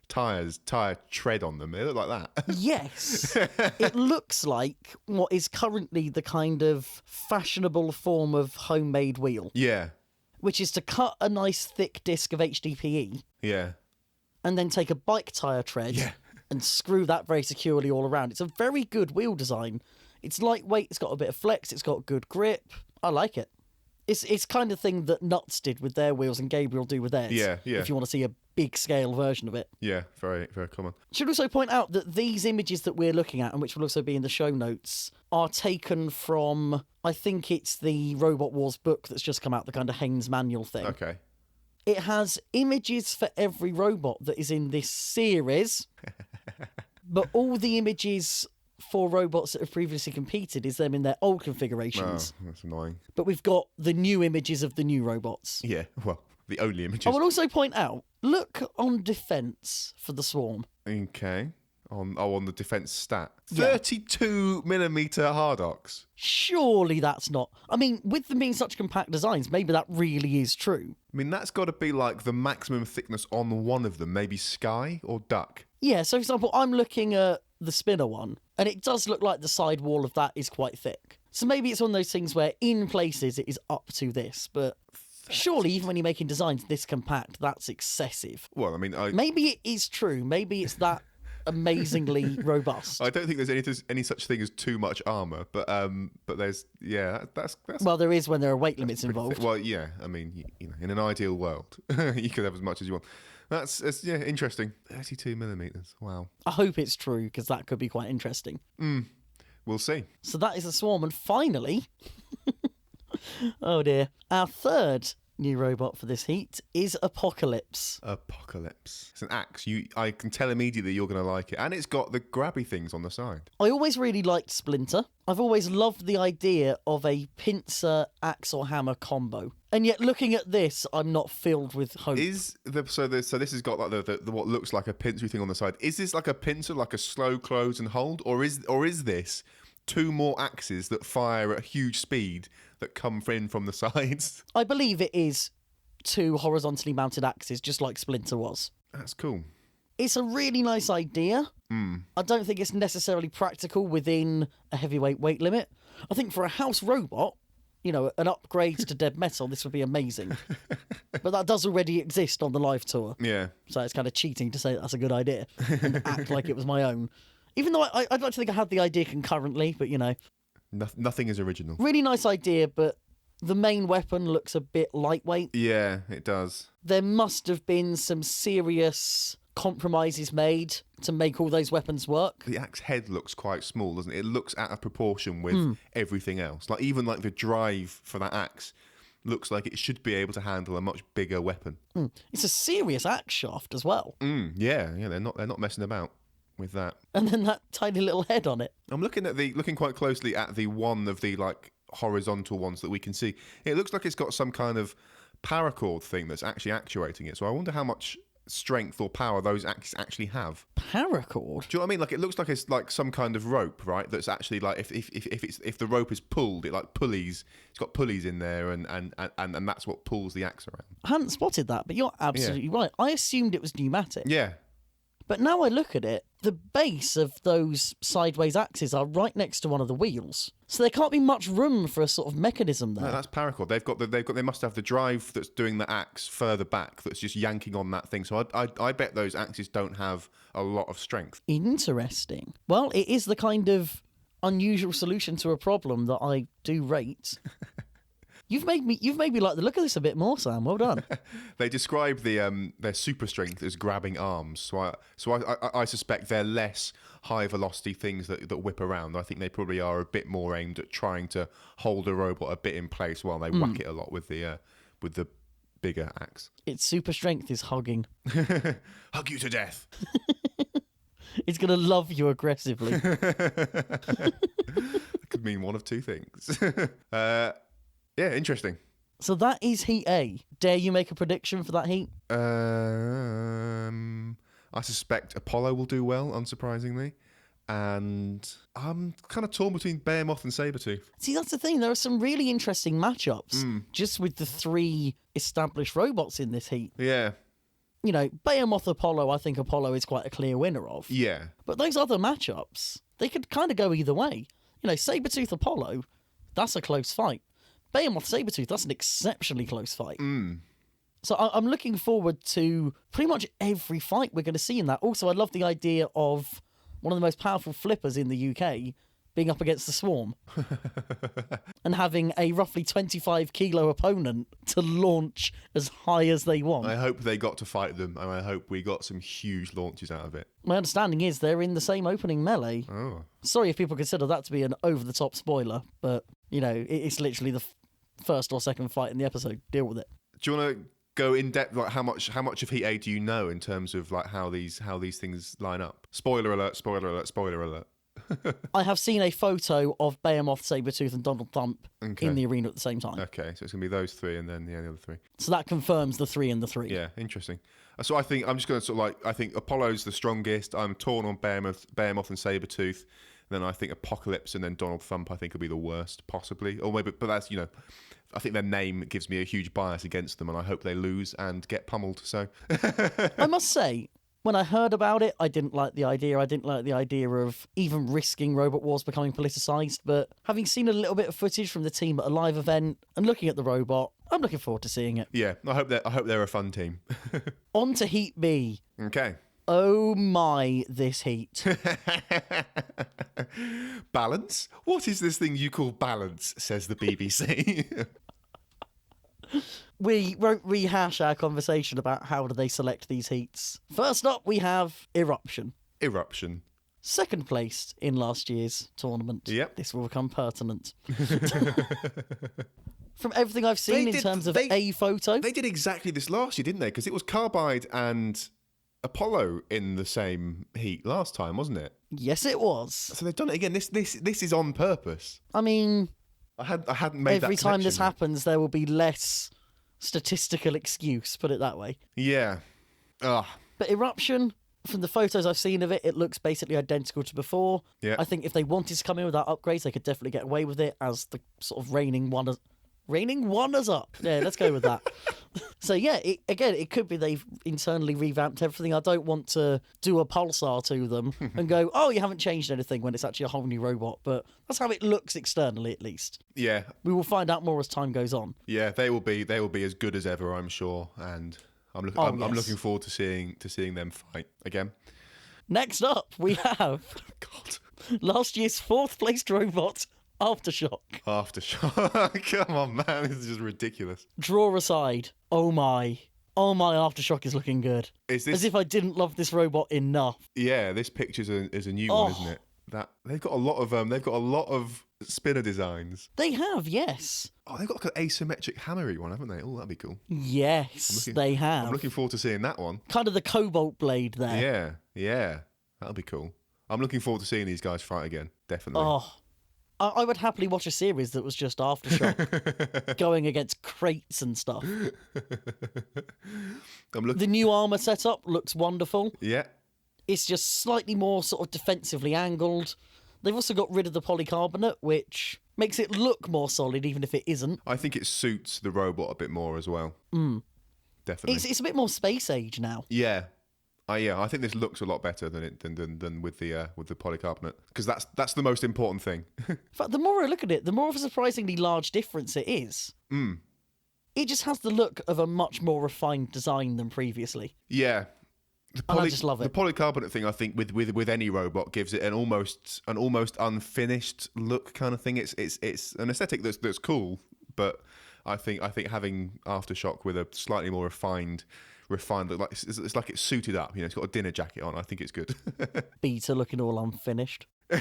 S2: tire tread on them. They look like that.
S1: Yes. It looks like what is currently the kind of fashionable form of homemade wheel.
S2: Yeah.
S1: Which is to cut a nice thick disc of HDPE.
S2: Yeah.
S1: And then take a bike tyre tread and screw that very securely all around. It's a very good wheel design. It's lightweight, it's got a bit of flex, it's got good grip. I like it. It's kind of thing that Nuts did with their wheels and Gabriel do with theirs.
S2: Yeah.
S1: If you want to see a big scale version of it.
S2: Yeah, very, very common.
S1: Should also point out that these images that we're looking at, and which will also be in the show notes, are taken from, I think it's the Robot Wars book that's just come out, the kind of Haynes manual thing.
S2: Okay.
S1: It has images for every robot that is in this series, but all the images for robots that have previously competed is them in their old configurations.
S2: Oh, that's annoying.
S1: But we've got the new images of the new robots.
S2: Yeah, well, the only images.
S1: I will also point out, look on defense for the Swarm.
S2: Okay. On the defense stat.
S1: Yeah.
S2: 32mm Hardox.
S1: Surely that's not... I mean, with them being such compact designs, maybe that really is true.
S2: I mean, that's got to be like the maximum thickness on one of them, maybe Sky or Duck.
S1: Yeah, so for example, I'm looking at the Spinner one, and it does look like the side wall of that is quite thick. So maybe it's one of those things where in places it is up to this, but surely even when you're making designs this compact, that's excessive.
S2: Well, I mean...
S1: Maybe it is true. Maybe it's that amazingly robust.
S2: I don't think there's any such thing as too much armour, but there's... Yeah, that's
S1: well, there is when there are weight limits involved.
S2: Well, yeah, I mean, you know, in an ideal world, you could have as much as you want. That's interesting. 32mm. Wow.
S1: I hope it's true, because that could be quite interesting.
S2: We'll see.
S1: So that is the Swarm, and finally, oh dear, our third new robot for this heat is Apocalypse.
S2: Apocalypse. It's an axe. I can tell immediately you're going to like it, and it's got the grabby things on the side.
S1: I always really liked Splinter. I've always loved the idea of a pincer, axe or hammer combo. And yet, looking at this, I'm not filled with hope.
S2: So this has got like the what looks like a pincer thing on the side. Is this like a pincer, like a slow close and hold, or is this two more axes that fire at huge speed that come in from the sides?
S1: I believe it is two horizontally mounted axes, just like Splinter was.
S2: That's cool.
S1: It's a really nice idea. I don't think it's necessarily practical within a heavyweight weight limit. I think for a house robot, you know, an upgrade to Dead Metal, this would be amazing. But that does already exist on the live tour.
S2: Yeah.
S1: So it's kind of cheating to say that's a good idea and act like it was my own. Even though I'd like to think I had the idea concurrently, but, you know.
S2: Nothing is original.
S1: Really nice idea, but the main weapon looks a bit lightweight.
S2: Yeah, it does.
S1: There must have been some serious compromises made to make all those weapons work.
S2: The axe head looks quite small, doesn't it? It looks out of proportion with everything else. Like even like the drive for that axe looks like it should be able to handle a much bigger weapon.
S1: It's a serious axe shaft as well.
S2: Yeah, they're not messing about with that.
S1: And then that tiny little head on it.
S2: I'm looking quite closely at the one of the like horizontal ones that we can see. It looks like it's got some kind of paracord thing that's actually actuating it. So I wonder how much strength or power those axes actually have.
S1: Paracord?
S2: Do you know what I mean? Like it looks like it's like some kind of rope, right? That's actually like if the rope is pulled, it like pulleys. It's got pulleys in there, and that's what pulls the axe around.
S1: I hadn't spotted that, but you're absolutely right. I assumed it was pneumatic.
S2: Yeah.
S1: But now I look at it, the base of those sideways axes are right next to one of the wheels. So there can't be much room for a sort of mechanism there.
S2: No, that's paracord. They must have the drive that's doing the axe further back that's just yanking on that thing. So I bet those axes don't have a lot of strength.
S1: Interesting. Well, it is the kind of unusual solution to a problem that I do rate. You've made me like the look of this a bit more, Sam. Well done.
S2: They describe their super strength as grabbing arms. So I suspect they're less high velocity things that whip around. I think they probably are a bit more aimed at trying to hold a robot a bit in place while they whack it a lot with the bigger axe.
S1: Its super strength is hugging.
S2: Hug you to death.
S1: It's gonna love you aggressively.
S2: That could mean one of two things. Yeah, interesting.
S1: So that is Heat A. Dare you make a prediction for that heat?
S2: I suspect Apollo will do well, unsurprisingly. And I'm kind of torn between Behemoth and Sabretooth.
S1: See, that's the thing. There are some really interesting matchups just with the 3 established robots in this heat.
S2: Yeah.
S1: You know, Behemoth Apollo, I think Apollo is quite a clear winner of.
S2: Yeah.
S1: But those other matchups, they could kind of go either way. You know, Sabretooth Apollo, that's a close fight. Behemoth Sabretooth, that's an exceptionally close fight. So I'm looking forward to pretty much every fight we're going to see in that. Also, I love the idea of one of the most powerful flippers in the UK being up against the Swarm and having a roughly 25 kilo opponent to launch as high as they want.
S2: I hope they got to fight them, and I hope we got some huge launches out of it.
S1: My understanding is they're in the same opening melee.
S2: Oh.
S1: Sorry if people consider that to be an over-the-top spoiler, but, you know, it's literally the first or second fight in the episode. Deal with it.
S2: Do you want to go in depth, like how much of Heat A do you know in terms of like how these things line up? Spoiler alert! Spoiler alert! Spoiler alert!
S1: I have seen a photo of Behemoth, Sabretooth and Donald Thump in the arena at the same time.
S2: Okay, so it's going to be those 3 and then the other 3.
S1: So that confirms the 3 and the 3.
S2: Yeah, interesting. So I think I'm just going to sort of like, I think Apollo's the strongest. I'm torn on Behemoth and Sabretooth. Then I think Apocalypse and then Donald Thump I think will be the worst, possibly. Or maybe, but that's, you know, I think their name gives me a huge bias against them, and I hope they lose and get pummeled. So
S1: I must say, when I heard about it, I didn't like the idea. I didn't like the idea of even risking Robot Wars becoming politicised. But having seen a little bit of footage from the team at a live event and looking at the robot, I'm looking forward to seeing it.
S2: yeah, I hope they're a fun team.
S1: On to Heat B.
S2: Okay.
S1: Oh my, this heat.
S2: Balance? What is this thing you call balance, says the BBC.
S1: We won't rehash our conversation about how do they select these heats. First up, we have Eruption.
S2: Eruption.
S1: Second place in last year's tournament.
S2: Yep.
S1: This will become pertinent. From everything I've seen in terms of a photo.
S2: They did exactly this last year, didn't they? Because it was Carbide and Apollo in the same heat last time, wasn't it?
S1: Yes, it was.
S2: So they've done it again. This is on purpose.
S1: I mean,
S2: I hadn't made that
S1: every time this
S2: connection.
S1: happens, there will be less statistical excuse, put it that way.
S2: Yeah. Ugh.
S1: But Eruption, from the photos I've seen of it, it looks basically identical to before.
S2: Yeah.
S1: I think if they wanted to come in without upgrades, they could definitely get away with it as the sort of reigning wonders up. Yeah, let's go with that. So yeah, it could be they've internally revamped everything. I don't want to do a pulsar to them and go, oh, you haven't changed anything when it's actually a whole new robot. But that's how it looks externally, at least.
S2: Yeah.
S1: We will find out more as time goes on.
S2: Yeah, they will be as good as ever, I'm sure, and I'm looking forward to seeing them fight again.
S1: Next up, we have
S2: God.
S1: last year's 4th placed robot, Aftershock.
S2: Aftershock. Come on, man, this is just ridiculous.
S1: Draw aside. Oh my, Aftershock is looking good.
S2: Is this?
S1: As if I didn't love this robot enough.
S2: Yeah, this picture's is a new one, isn't it? That they've got a lot of spinner designs.
S1: They have, yes.
S2: Oh, they've got like an asymmetric hammery one, haven't they? Oh, that'd be cool.
S1: Yes, they have.
S2: I'm looking forward to seeing that one.
S1: Kind of the cobalt blade there.
S2: Yeah, that'll be cool. I'm looking forward to seeing these guys fight again, definitely.
S1: Oh, I would happily watch a series that was just Aftershock going against crates and stuff. The new armor setup looks wonderful.
S2: Yeah.
S1: It's just slightly more sort of defensively angled. They've also got rid of the polycarbonate, which makes it look more solid, even if it isn't.
S2: I think it suits the robot a bit more as well. Definitely.
S1: It's a bit more space age now.
S2: Yeah. I think this looks a lot better than with the polycarbonate, because that's the most important thing.
S1: In fact, the more I look at it, the more of a surprisingly large difference it is. It just has the look of a much more refined design than previously.
S2: Yeah.
S1: And I just love it.
S2: The polycarbonate thing, I think, with any robot gives it an almost unfinished look kind of thing. It's an aesthetic that's cool, but I think having Aftershock with a slightly more refined look, like it's like it's suited up. It's got a dinner jacket on. I think it's good.
S1: Beta looking all unfinished. I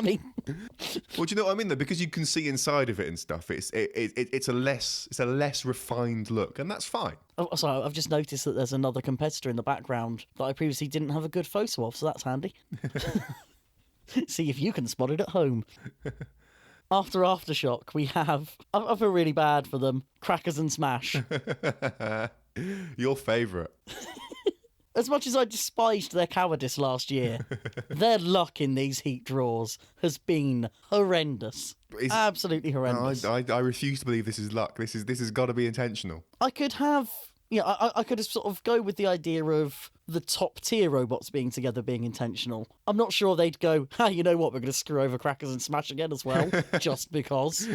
S1: mean,
S2: well, do you know what I mean though? Because you can see inside of it and stuff. It's a less refined look, and that's fine.
S1: oh, sorry, I've just noticed that there's another competitor in the background that I previously didn't have a good photo of, so that's handy. See if you can spot it at home. After Aftershock, we have, I feel really bad for them, Crackers and Smash.
S2: Your favourite.
S1: As much as I despised their cowardice last year, their luck in these heat draws has been horrendous. Absolutely horrendous.
S2: I refuse to believe this is luck. This has got to be intentional.
S1: I could have, I could have sort of go with the idea of the top tier robots being together being intentional. I'm not sure they'd go, you know what, we're going to screw over Crackers and Smash again as well, just because.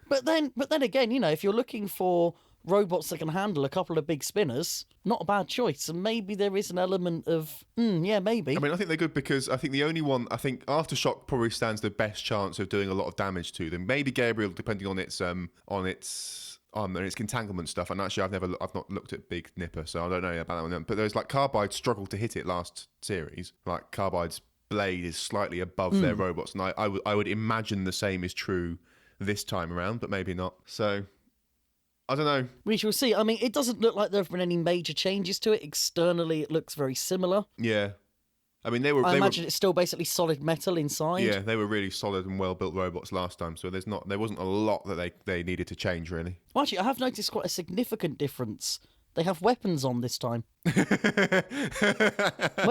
S1: But then again, if you're looking for robots that can handle a couple of big spinners, not a bad choice. And maybe there is an element of, maybe.
S2: I mean, I think they're good because I think the only one, I think Aftershock probably stands the best chance of doing a lot of damage to them. Maybe Gabriel, depending on its entanglement stuff. And actually, I've not looked at Big Nipper, so I don't know about that one. But there's like Carbide struggled to hit it last series. Like Carbide's blade is slightly above their robots, and I would imagine the same is true this time around, but maybe not. So I don't know.
S1: We shall see. I mean, it doesn't look like there have been any major changes to it. Externally, it looks very similar.
S2: Yeah. I mean,
S1: I imagine it's still basically solid metal inside.
S2: Yeah, they were really solid and well-built robots last time, so there wasn't a lot that they needed to change, really.
S1: Well, actually, I have noticed quite a significant difference. They have weapons on this time. Where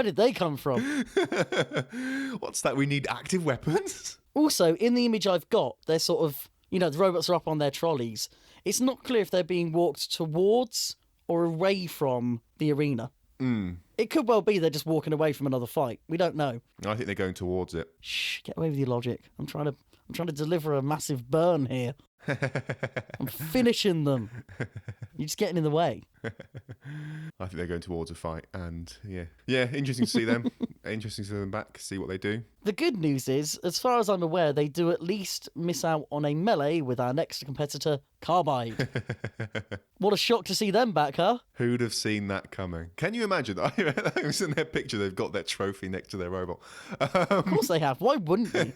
S1: did they come from?
S2: What's that? We need active weapons?
S1: Also, in the image I've got, they're sort of, the robots are up on their trolleys. It's not clear if they're being walked towards or away from the arena. It could well be they're just walking away from another fight. We don't know.
S2: I think they're going towards it.
S1: Shh, get away with your logic. I'm trying to deliver a massive burn here. I'm finishing them. You're just getting in the way.
S2: I think they're going towards a fight, and yeah, interesting to see them. Interesting to see them back, see what they do.
S1: The good news is, as far as I'm aware, they do at least miss out on a melee with our next competitor, Carbide. What a shock to see them back, huh?
S2: Who'd have seen that coming? Can you imagine? I was in their picture, they've got their trophy next to their robot.
S1: Of course they have. Why wouldn't they?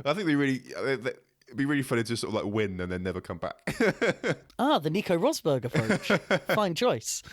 S2: I think it'd be really funny to sort of like win and then never come back.
S1: The Nico Rosberg approach. Fine choice.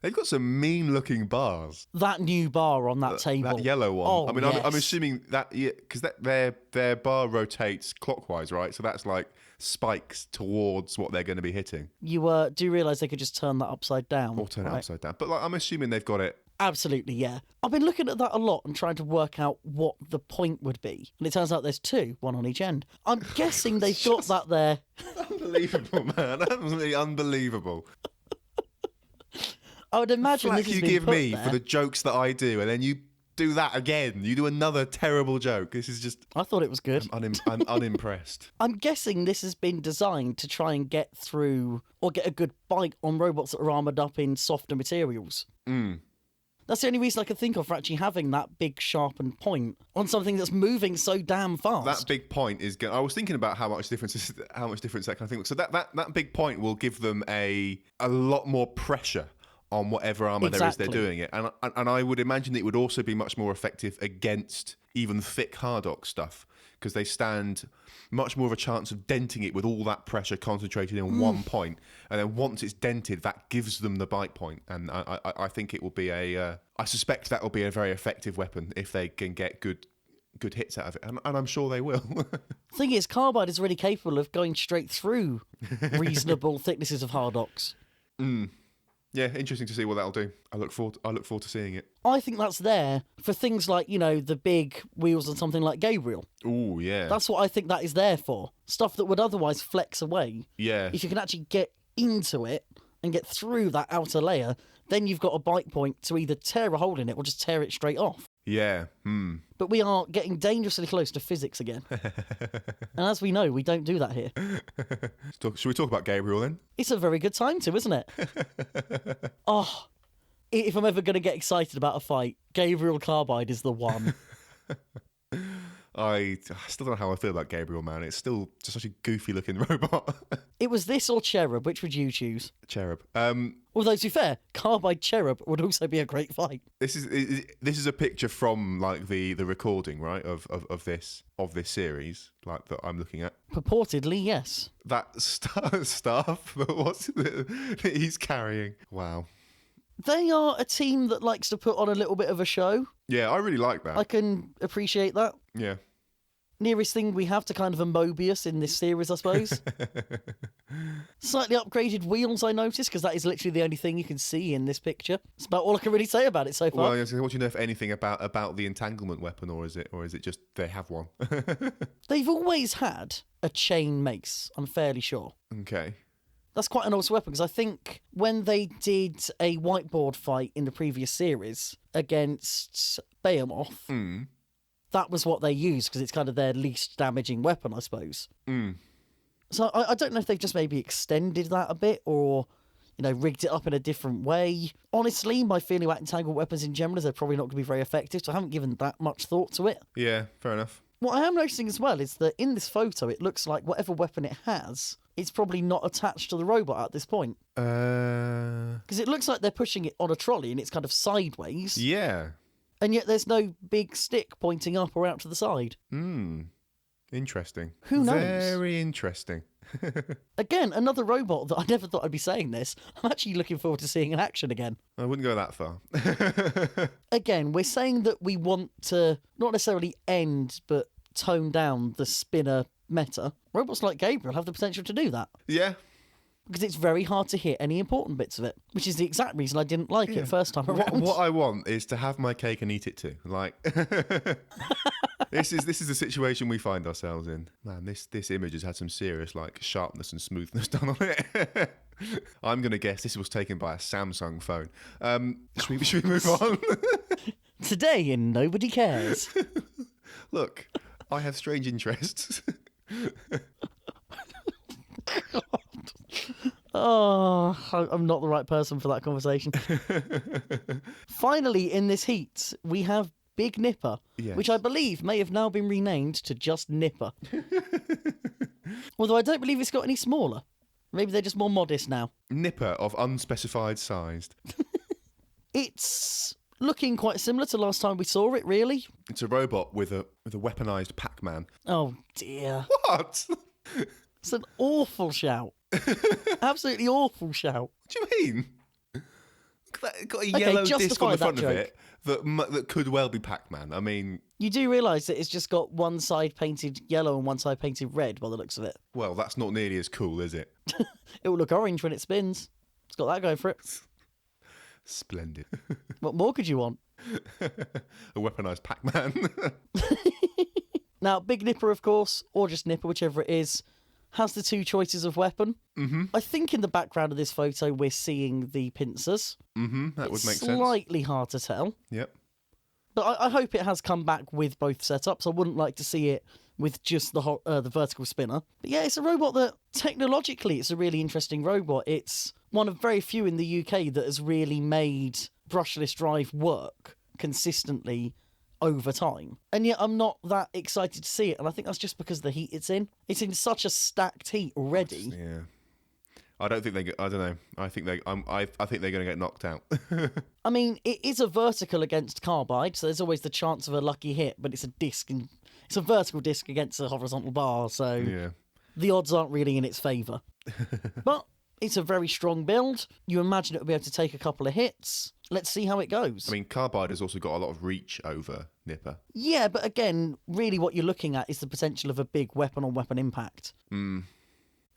S2: They've got some mean-looking bars.
S1: That new bar on that table.
S2: That yellow one.
S1: Oh,
S2: I mean,
S1: yes.
S2: I'm assuming that, because their bar rotates clockwise, right? So that's like spikes towards what they're going to be hitting.
S1: You do realise they could just turn that upside down.
S2: Or turn it upside down. But like, I'm assuming they've got it.
S1: Absolutely, yeah. I've been looking at that a lot and trying to work out what the point would be. And it turns out there's two, one on each end. I'm guessing they've got that there.
S2: Unbelievable, man. Absolutely unbelievable.
S1: I would imagine
S2: Flack
S1: this has
S2: you
S1: been
S2: give
S1: put
S2: me
S1: there.
S2: for the jokes that I do, and then you do that again. You do another terrible joke. This is just...
S1: I thought it was good.
S2: I'm unimpressed.
S1: I'm guessing this has been designed to try and get through or get a good bite on robots that are armoured up in softer materials. That's the only reason I can think of for actually having that big sharpened point on something that's moving so damn fast.
S2: That big point is... I was thinking about how much difference that kind of thing... So that big point will give them a lot more pressure on whatever armour there is they're doing it. And I would imagine it would also be much more effective against even thick Hardock stuff, because they stand much more of a chance of denting it with all that pressure concentrated in one point. And then once it's dented, that gives them the bite point. And I think it will be I suspect that will be a very effective weapon if they can get good hits out of it. And I'm sure they will.
S1: The thing is, Carbide is really capable of going straight through reasonable thicknesses of Hardocks.
S2: Yeah, interesting to see what that'll do. I look forward to seeing it.
S1: I think that's there for things like, the big wheels on something like Gabriel.
S2: Ooh, yeah.
S1: That's what I think that is there for. Stuff that would otherwise flex away.
S2: Yeah.
S1: If you can actually get into it and get through that outer layer, then you've got a bite point to either tear a hole in it or just tear it straight off.
S2: Yeah.
S1: But we are getting dangerously close to physics again. And as we know, we don't do that here.
S2: Should we talk about Gabriel then?
S1: It's a very good time to, isn't it? If I'm ever going to get excited about a fight, Gabriel Carbide is the one.
S2: I still don't know how I feel about Gabriel, man. It's still just such a goofy looking robot.
S1: It was this or Cherub. Which would you choose?
S2: Cherub.
S1: Although, to be fair, Carbide Cherub would also be a great fight.
S2: This is a picture from like the recording, right, of this series, like that I'm looking at.
S1: Purportedly, yes.
S2: That stuff, what's it that he's carrying? Wow.
S1: They are a team that likes to put on a little bit of a show.
S2: Yeah, I really like that.
S1: I can appreciate that.
S2: Yeah.
S1: Nearest thing we have to kind of a Mobius in this series, I suppose. Slightly upgraded wheels, I noticed, because that is literally the only thing you can see in this picture. It's about all I can really say about it so far.
S2: Well, what do you know, if anything, about the entanglement weapon, or is it just they have one?
S1: They've always had a chain mace, I'm fairly sure.
S2: Okay.
S1: That's quite an awesome weapon, because I think when they did a whiteboard fight in the previous series against Behemoth, that was what they used, because it's kind of their least damaging weapon, I suppose. So I don't know if they've just maybe extended that a bit, or, rigged it up in a different way. Honestly, my feeling about entangled weapons in general is they're probably not going to be very effective, so I haven't given that much thought to it.
S2: Yeah, fair enough.
S1: What I am noticing as well is that in this photo, it looks like whatever weapon it has, it's probably not attached to the robot at this point. Because it looks like they're pushing it on a trolley and it's kind of sideways.
S2: Yeah.
S1: And yet there's no big stick pointing up or out to the side.
S2: Interesting.
S1: Who knows?
S2: Very interesting.
S1: Again, another robot that I never thought I'd be saying this. I'm actually looking forward to seeing in action again.
S2: I wouldn't go that far.
S1: Again, we're saying that we want to not necessarily end, but tone down the spinner meta. Robots like Gabriel have the potential to do that.
S2: Yeah.
S1: Because it's very hard to hit any important bits of it, which is the exact reason I didn't like it first time around.
S2: What I want is to have my cake and eat it too. Like, this is the situation we find ourselves in. Man, this image has had some serious like sharpness and smoothness done on it. I'm gonna guess this was taken by a Samsung phone. Should we move on?
S1: Today in Nobody Cares.
S2: Look, I have strange interests.
S1: Oh, I'm not the right person for that conversation. Finally, in this heat, we have Big Nipper,
S2: Yes.
S1: which I believe may have now been renamed to just Nipper. Although I don't believe it's got any smaller. Maybe they're just more modest now.
S2: Nipper of unspecified size.
S1: It's looking quite similar to last time we saw it, really.
S2: It's a robot with a weaponized Pac-Man.
S1: Oh, dear.
S2: What?
S1: It's an awful shout. Absolutely awful shout.
S2: What do you mean? It's got a yellow disc on the front of it that could well be Pac-Man. I mean...
S1: You do realise that it's just got one side painted yellow and one side painted red by the looks of it.
S2: Well, that's not nearly as cool, is it?
S1: It will look orange when it spins. It's got that going for it.
S2: Splendid.
S1: What more could you want?
S2: A weaponized Pac-Man.
S1: Now, Big Nipper, of course, or just Nipper, whichever it is, has the two choices of weapon. I think in the background of this photo we're seeing the pincers.
S2: That would make sense.
S1: Slightly hard to tell.
S2: Yep.
S1: But I hope it has come back with both setups. I wouldn't like to see it with just the vertical spinner. But yeah, it's a robot that, technologically, it's a really interesting robot. It's one of very few in the UK that has really made brushless drive work consistently over time. And yet I'm not that excited to see it, and I think that's just because of the heat it's in. It's in such a stacked heat already.
S2: Yeah. I don't think I don't know. I think I think they're going to get knocked out.
S1: I mean, it is a vertical against Carbide, so there's always the chance of a lucky hit, but it's a disc, and it's a vertical disc against a horizontal bar, so
S2: Yeah.
S1: the odds aren't really in its favour. But it's a very strong build. You imagine it will be able to take a couple of hits. Let's see how it goes.
S2: I mean, Carbide has also got a lot of reach over Nipper.
S1: Yeah, but again, really what you're looking at is the potential of a big weapon-on-weapon impact.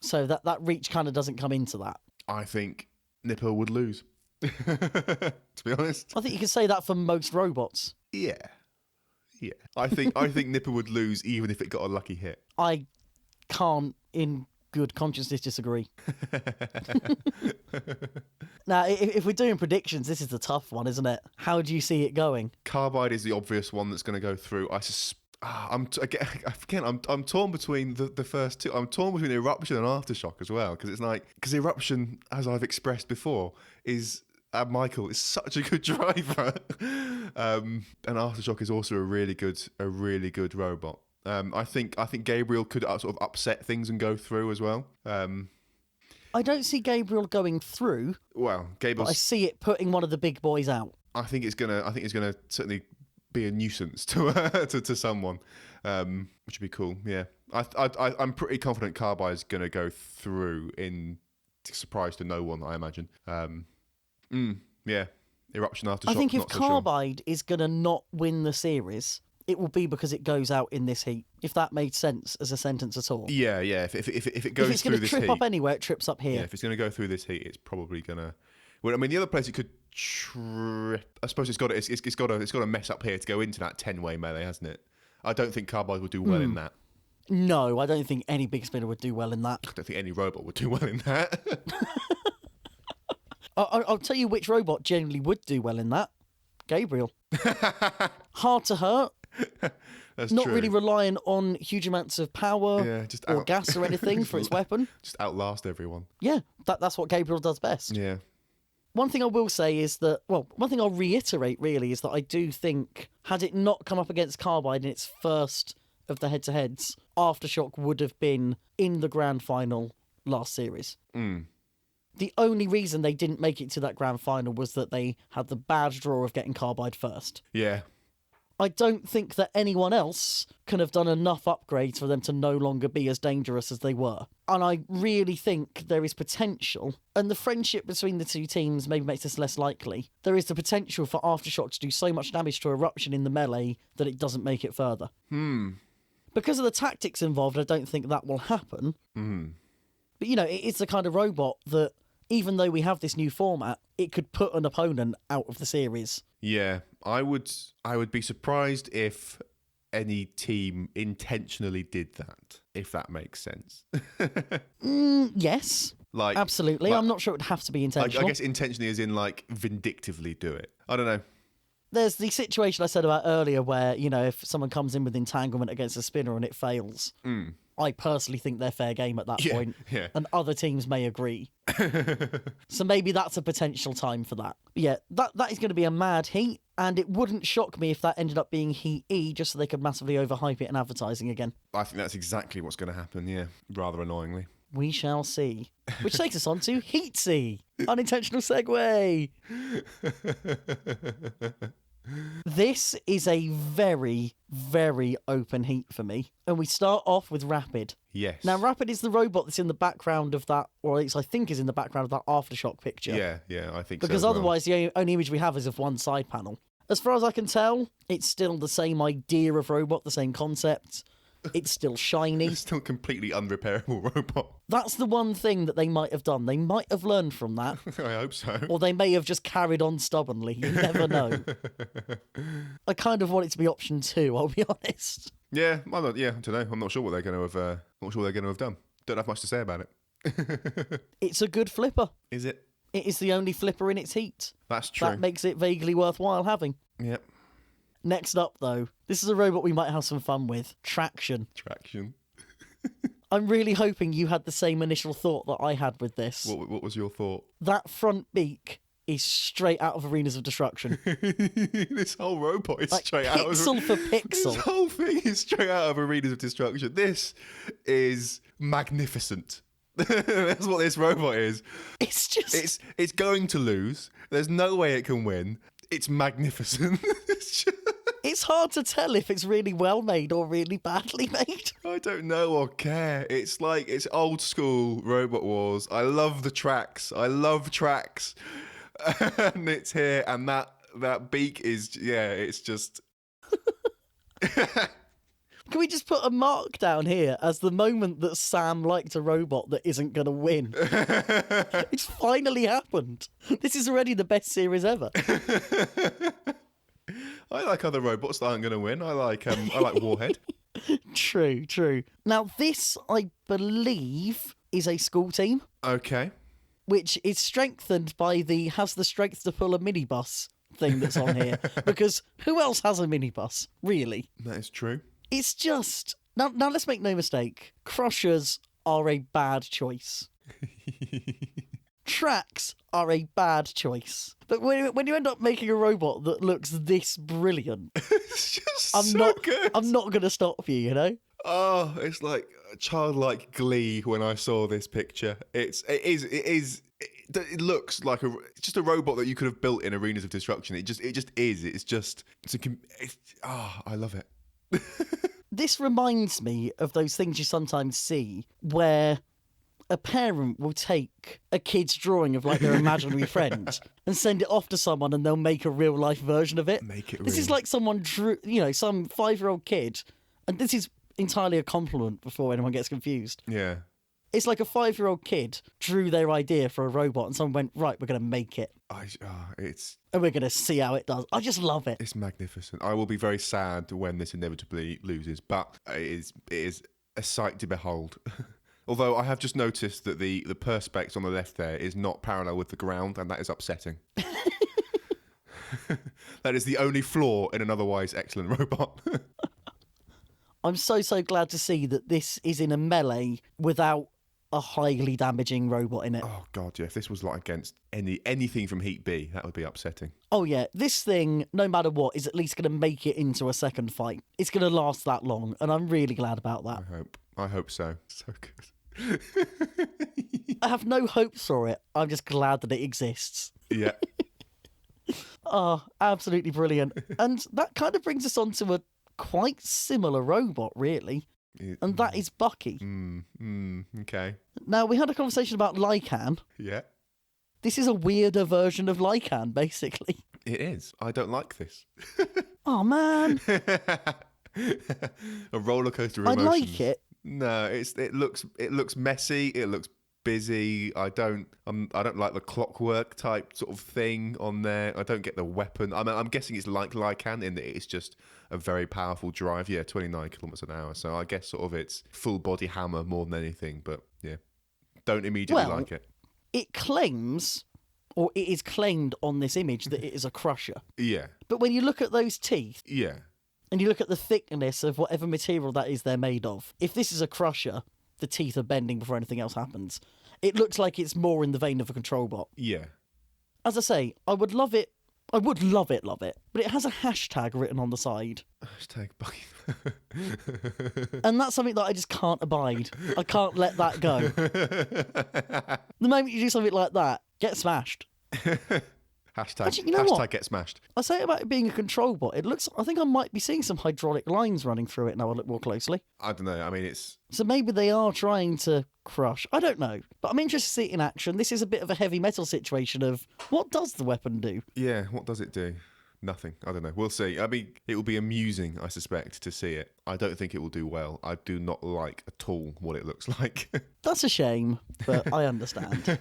S1: So that reach kind of doesn't come into that.
S2: I think Nipper would lose. To be honest.
S1: I think you could say that for most robots.
S2: Yeah. Yeah. I think Nipper would lose even if it got a lucky hit.
S1: I can't, in good consciousness, disagree. Now, if we're doing predictions, this is the tough one, isn't it? How do you see it going?
S2: Carbide is the obvious one that's going to go through. I'm torn between the first two. I'm torn between Eruption and Aftershock as well, because Eruption, as I've expressed before, is Michael is such a good driver, and Aftershock is also a really good robot. I think Gabriel could sort of upset things and go through as well.
S1: I don't see Gabriel going through,
S2: Well,
S1: but I
S2: Gabriel's.
S1: see it putting one of the big boys out.
S2: I think it's gonna certainly be a nuisance to to someone, which would be cool. Yeah, I'm pretty confident Carbide's gonna go through in surprise to no one. I imagine. Yeah, Eruption Aftershock.
S1: I think if
S2: not so sure.
S1: Carbide is going to not win the series, it will be because it goes out in this heat. If that made sense as a sentence at all.
S2: Yeah. If it goes
S1: If it's
S2: through
S1: going to
S2: this
S1: trip
S2: heat,
S1: up anywhere, it trips up here.
S2: yeah, if it's gonna go through this heat, it's probably gonna. Well, I mean, the other place it could trip. I suppose it's got to mess up here to go into that 10-way melee, hasn't it? I don't think Carbide would do well in that.
S1: No, I don't think any big spinner would do well in that.
S2: I don't think any robot would do well in that.
S1: I'll tell you which robot generally would do well in that. Gabriel. Hard to hurt.
S2: That's
S1: Not
S2: true.
S1: really relying on huge amounts of power or gas or anything for its weapon.
S2: Just outlast everyone.
S1: Yeah, that's what Gabriel does best.
S2: Yeah.
S1: One thing I will say is that, one thing I'll reiterate really is that I do think, had it not come up against Carbide in its first of the head-to-heads, Aftershock would have been in the grand final last series. The only reason they didn't make it to that grand final was that they had the bad draw of getting Carbide first.
S2: Yeah.
S1: I don't think that anyone else can have done enough upgrades for them to no longer be as dangerous as they were. And I really think there is potential, and the friendship between the two teams maybe makes this less likely. There is the potential for Aftershock to do so much damage to Eruption in the melee that it doesn't make it further. Because of the tactics involved, I don't think that will happen. But, it's the kind of robot that, even though we have this new format, it could put an opponent out of the series.
S2: Yeah. I would be surprised if any team intentionally did that, if that makes sense.
S1: Yes. Absolutely. I'm not sure it would have to be intentional.
S2: I guess intentionally as in, vindictively do it. I don't know.
S1: There's the situation I said about earlier where, if someone comes in with entanglement against a spinner and it fails, I personally think they're fair game at that point.
S2: Yeah.
S1: And other teams may agree. So maybe that's a potential time for that. Yeah, that is going to be a mad heat, and it wouldn't shock me if that ended up being Heat E just so they could massively overhype it in advertising again.
S2: I think that's exactly what's going to happen, yeah. Rather annoyingly.
S1: We shall see. Which takes us on to Heat C. Unintentional segue. This is a very, very open heat for me. And we start off with Rapid.
S2: Yes.
S1: Now, Rapid is the robot that's in the background of that, or at least I think is in the background of that Aftershock picture.
S2: Yeah, I think
S1: because
S2: so. Because
S1: otherwise, the only image we have is of one side panel. As far as I can tell, it's still the same idea of robot, the same concept. It's still shiny.
S2: It's still completely unrepairable robot.
S1: That's the one thing that they might have done. They might have learned from that.
S2: I hope so.
S1: Or they may have just carried on stubbornly. You never know. I kind of want it to be option 2, I'll be honest.
S2: Yeah, I don't know. I'm not sure what they're going to have. Not sure what they're going to have done. Don't have much to say about it.
S1: It's a good flipper.
S2: Is it?
S1: It is the only flipper in its heat.
S2: That's true.
S1: That makes it vaguely worthwhile having.
S2: Yep.
S1: Next up, though, this is a robot we might have some fun with. Traction. I'm really hoping you had the same initial thought that I had with this.
S2: What was your thought?
S1: That front beak is straight out of Arenas of Destruction.
S2: This whole robot is straight out of...
S1: Pixel for pixel.
S2: This whole thing is straight out of Arenas of Destruction. This is magnificent. That's what this robot is.
S1: It's just...
S2: It's going to lose. There's no way it can win. It's magnificent.
S1: It's hard to tell if it's really well made or really badly made.
S2: I don't know or care. It's old school Robot Wars. I love the tracks. And it's here, and that beak is, it's just...
S1: Can we just put a mark down here as the moment that Sam liked a robot that isn't going to win? It's finally happened. This is already the best series ever.
S2: I like other robots that aren't going to win. I like Warhead.
S1: True. Now, this, I believe, is a school team.
S2: Okay.
S1: Which is strengthened by has the strength to pull a minibus thing that's on here. Because who else has a minibus, really?
S2: That is true.
S1: It's just... Now let's make no mistake. Crushers are a bad choice. Tracks are a bad choice. But when you end up making a robot that looks this brilliant,
S2: It's just
S1: I'm
S2: so
S1: not
S2: good.
S1: I'm not going to stop you, you know?
S2: Oh, it's like a childlike glee when I saw this picture. It looks like it's just a robot that you could have built in Arenas of Destruction. It just is. I love it.
S1: This reminds me of those things you sometimes see where a parent will take a kid's drawing of like their imaginary friend and send it off to someone and they'll make a real life version of it.
S2: Make it
S1: This
S2: real.
S1: is like someone drew, some 5-year-old kid, and this is entirely a compliment before anyone gets confused.
S2: Yeah.
S1: It's like a 5-year-old kid drew their idea for a robot and someone went, right, we're going to make it. And we're going to see how it does. I just love it.
S2: It's magnificent. I will be very sad when this inevitably loses, but it is a sight to behold. Although I have just noticed that the perspex on the left there is not parallel with the ground, and that is upsetting. That is the only flaw in an otherwise excellent robot.
S1: I'm so glad to see that this is in a melee without a highly damaging robot in it.
S2: Oh god, yeah. If this was like against anything from Heat B, that would be upsetting.
S1: Oh yeah, this thing, no matter what, is at least going to make it into a second fight. It's going to last that long, and I'm really glad about that.
S2: I hope so. So good.
S1: I have no hopes for it. I'm just glad that it exists.
S2: Yeah.
S1: Oh, absolutely brilliant. And that kind of brings us on to a quite similar robot, really. And that is Bucky.
S2: Okay.
S1: Now, we had a conversation about Lycan.
S2: Yeah.
S1: This is a weirder version of Lycan, basically.
S2: It is. I don't like this.
S1: Oh, man.
S2: A roller coaster of
S1: I
S2: emotions.
S1: like it.
S2: No, it looks messy. It looks busy. I don't like the clockwork type sort of thing on there. I don't get the weapon. I'm guessing it's like Lycan in that it's just a very powerful drive. Yeah, 29 kilometers an hour. So I guess sort of it's full body hammer more than anything. But yeah, don't immediately like it.
S1: It claims, or it is claimed on this image, that it is a crusher.
S2: Yeah.
S1: But when you look at those teeth,
S2: Yeah.
S1: and you look at the thickness of whatever material that is they're made of, if this is a crusher, the teeth are bending before anything else happens. It looks like it's more in the vein of a control bot.
S2: Yeah.
S1: As I say, I would love it. I would love it. But it has a hashtag written on the side.
S2: Hashtag Bucky.
S1: And that's something that I just can't abide. I can't let that go. The moment you do something like that, get smashed.
S2: Hashtag,
S1: Actually, you know
S2: hashtag
S1: what?
S2: get smashed.
S1: I say about it being a control bot, I think I might be seeing some hydraulic lines running through it now I look more closely.
S2: I don't know. I mean, it's...
S1: So maybe they are trying to crush. I don't know. But I'm interested to see it in action. This is a bit of a heavy metal situation of what does the weapon do?
S2: Yeah, what does it do? Nothing. I don't know. We'll see. I mean, it will be amusing, I suspect, to see it. I don't think it will do well. I do not like at all what it looks like.
S1: That's a shame, but I understand.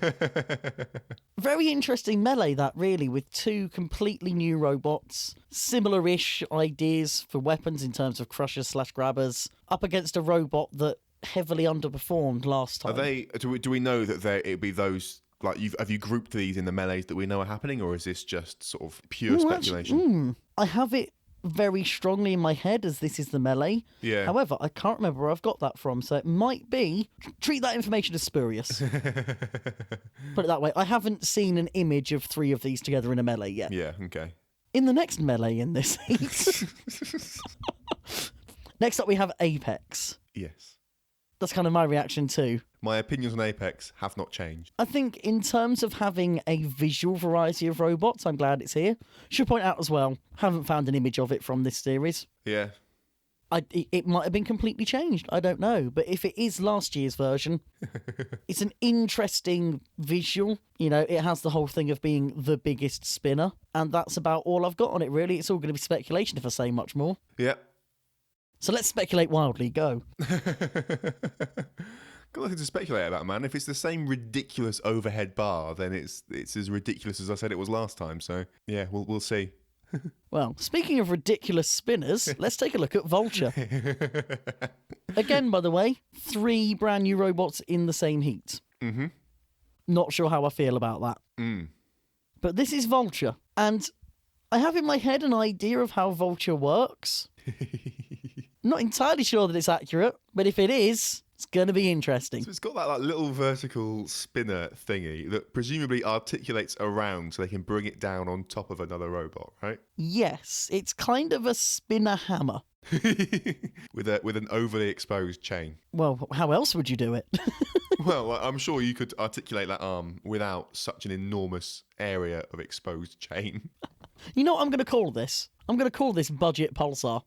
S1: Very interesting melee, that, really, with two completely new robots, similar-ish ideas for weapons in terms of crushers/grabbers, up against a robot that heavily underperformed last time.
S2: Are they? Do we know that it'd be those? Like, have you grouped these in the melees that we know are happening, or is this just sort of pure speculation?
S1: I have it very strongly in my head as this is the melee.
S2: Yeah.
S1: However, I can't remember where I've got that from, so it might be... Treat that information as spurious. Put it that way. I haven't seen an image of 3 of these together in a melee yet.
S2: Yeah, okay.
S1: In the next melee in this heat... Next up we have Apex.
S2: Yes.
S1: That's kind of my reaction too.
S2: My opinions on Apex have not changed.
S1: I think in terms of having a visual variety of robots, I'm glad it's here. Should point out as well, haven't found an image of it from this series.
S2: Yeah.
S1: It might have been completely changed. I don't know. But if it is last year's version, it's an interesting visual. You know, it has the whole thing of being the biggest spinner. And that's about all I've got on it, really. It's all going to be speculation if I say much more.
S2: Yeah.
S1: So let's speculate wildly. Go.
S2: Got nothing to speculate about, man. If it's the same ridiculous overhead bar, then it's as ridiculous as I said it was last time. So yeah, we'll see.
S1: Well, speaking of ridiculous spinners, let's take a look at Vulture. Again, by the way, 3 brand new robots in the same heat.
S2: Mm-hmm.
S1: Not sure how I feel about that. But this is Vulture, and I have in my head an idea of how Vulture works. Not entirely sure that it's accurate, but if it is, It's going to be interesting.
S2: So it's got that little vertical spinner thingy that presumably articulates around so they can bring it down on top of another robot, right?
S1: Yes, it's kind of a spinner hammer.
S2: with an overly exposed chain.
S1: Well, how else would you do it?
S2: Well, I'm sure you could articulate that arm without such an enormous area of exposed chain.
S1: You know what I'm going to call this? I'm going to call this Budget Pulsar.